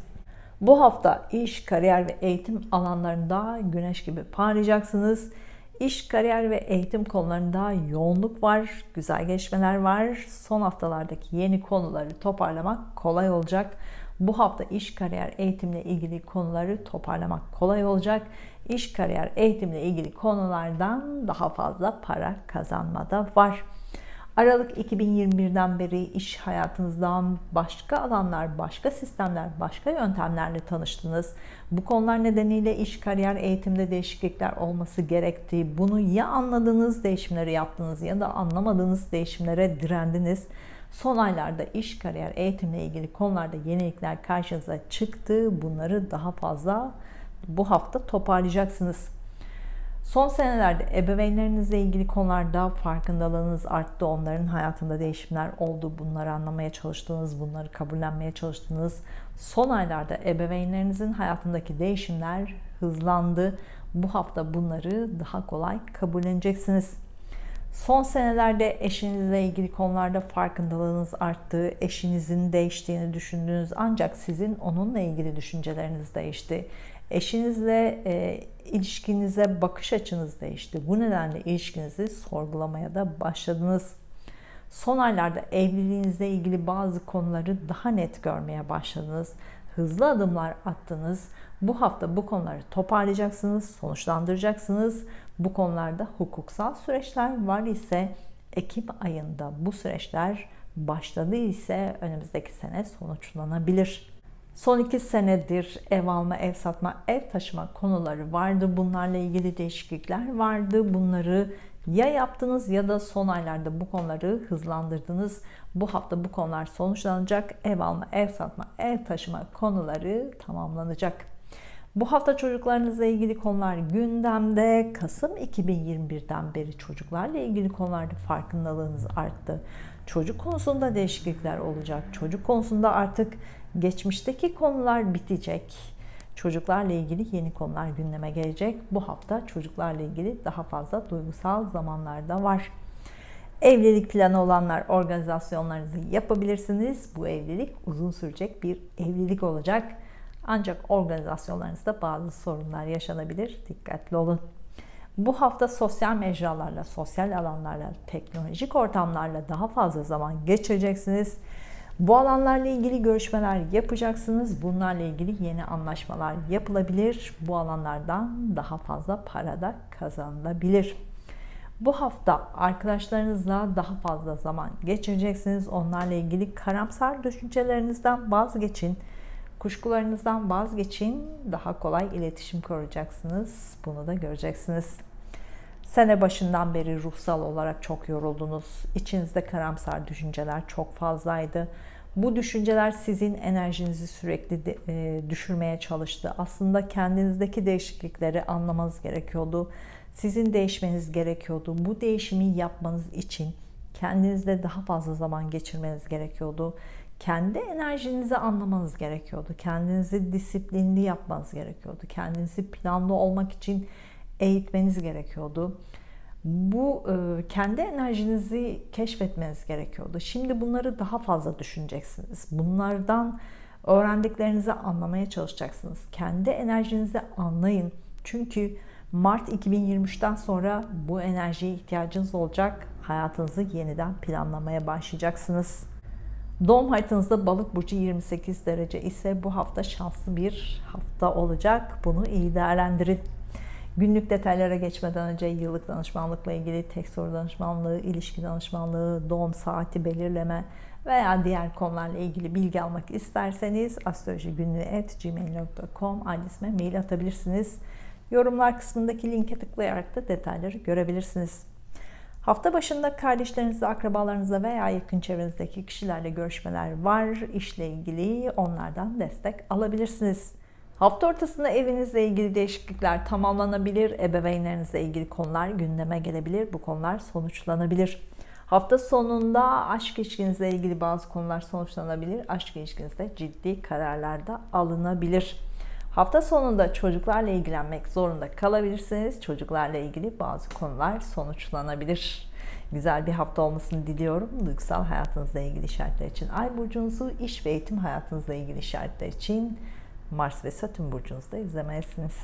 Bu hafta iş, kariyer ve eğitim alanlarında güneş gibi parlayacaksınız. İş, kariyer ve eğitim konularında yoğunluk var, güzel gelişmeler var. Son haftalardaki yeni konuları toparlamak kolay olacak. Bu hafta iş, kariyer, eğitimle ilgili konuları toparlamak kolay olacak. İş, kariyer, eğitimle ilgili konulardan daha fazla para kazanmada var. Aralık 2021'den beri iş hayatınızdan başka alanlar, başka sistemler, başka yöntemlerle tanıştınız. Bu konular nedeniyle iş, kariyer, eğitimde değişiklikler olması gerektiği, bunu ya anladığınız değişimleri yaptınız ya da anlamadığınız değişimlere direndiniz. Son aylarda iş, kariyer, eğitimle ilgili konularda yenilikler karşınıza çıktı. Bunları daha fazla bu hafta toparlayacaksınız. Son senelerde ebeveynlerinizle ilgili konularda farkındalığınız arttı. Onların hayatında değişimler oldu. Bunları anlamaya çalıştınız, bunları kabullenmeye çalıştınız. Son aylarda ebeveynlerinizin hayatındaki değişimler hızlandı. Bu hafta bunları daha kolay kabulleneceksiniz. Son senelerde eşinizle ilgili konularda farkındalığınız arttı. Eşinizin değiştiğini düşündünüz ancak sizin onunla ilgili düşünceleriniz değişti. Eşinizle ilişkinize bakış açınız değişti. Bu nedenle ilişkinizi sorgulamaya da başladınız. Son aylarda evliliğinizle ilgili bazı konuları daha net görmeye başladınız. Hızlı adımlar attınız. Bu hafta bu konuları toparlayacaksınız, sonuçlandıracaksınız. Bu konularda hukuksal süreçler var ise Ekim ayında bu süreçler başladı ise önümüzdeki sene sonuçlanabilir. Son 2 senedir ev alma, ev satma, ev taşıma konuları vardı. Bunlarla ilgili değişiklikler vardı. Bunları ya yaptınız ya da son aylarda bu konuları hızlandırdınız. Bu hafta bu konular sonuçlanacak. Ev alma, ev satma, ev taşıma konuları tamamlanacak. Bu hafta çocuklarınızla ilgili konular gündemde. Kasım 2021'den beri çocuklarla ilgili konularda farkındalığınız arttı. Çocuk konusunda değişiklikler olacak. Çocuk konusunda artık geçmişteki konular bitecek. Çocuklarla ilgili yeni konular gündeme gelecek. Bu hafta çocuklarla ilgili daha fazla duygusal zamanlarda var. Evlilik planı olanlar organizasyonlarınızı yapabilirsiniz. Bu evlilik uzun sürecek bir evlilik olacak. Ancak organizasyonlarınızda bazı sorunlar yaşanabilir. Dikkatli olun. Bu hafta sosyal mecralarla, sosyal alanlarla, teknolojik ortamlarla daha fazla zaman geçireceksiniz. Bu alanlarla ilgili görüşmeler yapacaksınız. Bunlarla ilgili yeni anlaşmalar yapılabilir. Bu alanlardan daha fazla para da kazanılabilir. Bu hafta arkadaşlarınızla daha fazla zaman geçireceksiniz. Onlarla ilgili karamsar düşüncelerinizden vazgeçin. Kuşkularınızdan vazgeçin. Daha kolay iletişim kuracaksınız. Bunu da göreceksiniz. Sene başından beri ruhsal olarak çok yoruldunuz. İçinizde karamsar düşünceler çok fazlaydı. Bu düşünceler sizin enerjinizi sürekli düşürmeye çalıştı. Aslında kendinizdeki değişiklikleri anlamanız gerekiyordu. Sizin değişmeniz gerekiyordu. Bu değişimi yapmanız için kendinizle daha fazla zaman geçirmeniz gerekiyordu. Kendi enerjinizi anlamanız gerekiyordu. Kendinizi disiplinli yapmanız gerekiyordu. Kendinizi planlı olmak için eğitmeniz gerekiyordu. Bu kendi enerjinizi keşfetmeniz gerekiyordu. Şimdi bunları daha fazla düşüneceksiniz. Bunlardan öğrendiklerinizi anlamaya çalışacaksınız. Kendi enerjinizi anlayın. Çünkü Mart 2023'ten sonra bu enerjiye ihtiyacınız olacak. Hayatınızı yeniden planlamaya başlayacaksınız. Doğum haritanızda Balık burcu 28 derece ise bu hafta şanslı bir hafta olacak. Bunu iyi değerlendirin. Günlük detaylara geçmeden önce yıllık danışmanlıkla ilgili tek soru danışmanlığı, ilişki danışmanlığı, doğum saati belirleme veya diğer konularla ilgili bilgi almak isterseniz astrolojigünlüğü@gmail.com adresime mail atabilirsiniz. Yorumlar kısmındaki linke tıklayarak da detayları görebilirsiniz. Hafta başında kardeşlerinizle, akrabalarınızla veya yakın çevrenizdeki kişilerle görüşmeler var. İşle ilgili onlardan destek alabilirsiniz. Hafta ortasında evinizle ilgili değişiklikler tamamlanabilir. Ebeveynlerinizle ilgili konular gündeme gelebilir. Bu konular sonuçlanabilir. Hafta sonunda aşk ilişkinizle ilgili bazı konular sonuçlanabilir. Aşk ilişkinizde ciddi kararlar da alınabilir. Hafta sonunda çocuklarla ilgilenmek zorunda kalabilirsiniz. Çocuklarla ilgili bazı konular sonuçlanabilir. Güzel bir hafta olmasını diliyorum. Duygusal hayatınızla ilgili işaretler için Ay burcunuzu, iş ve eğitim hayatınızla ilgili işaretler için Mars ve Satürn burcunuzda izlemelisiniz.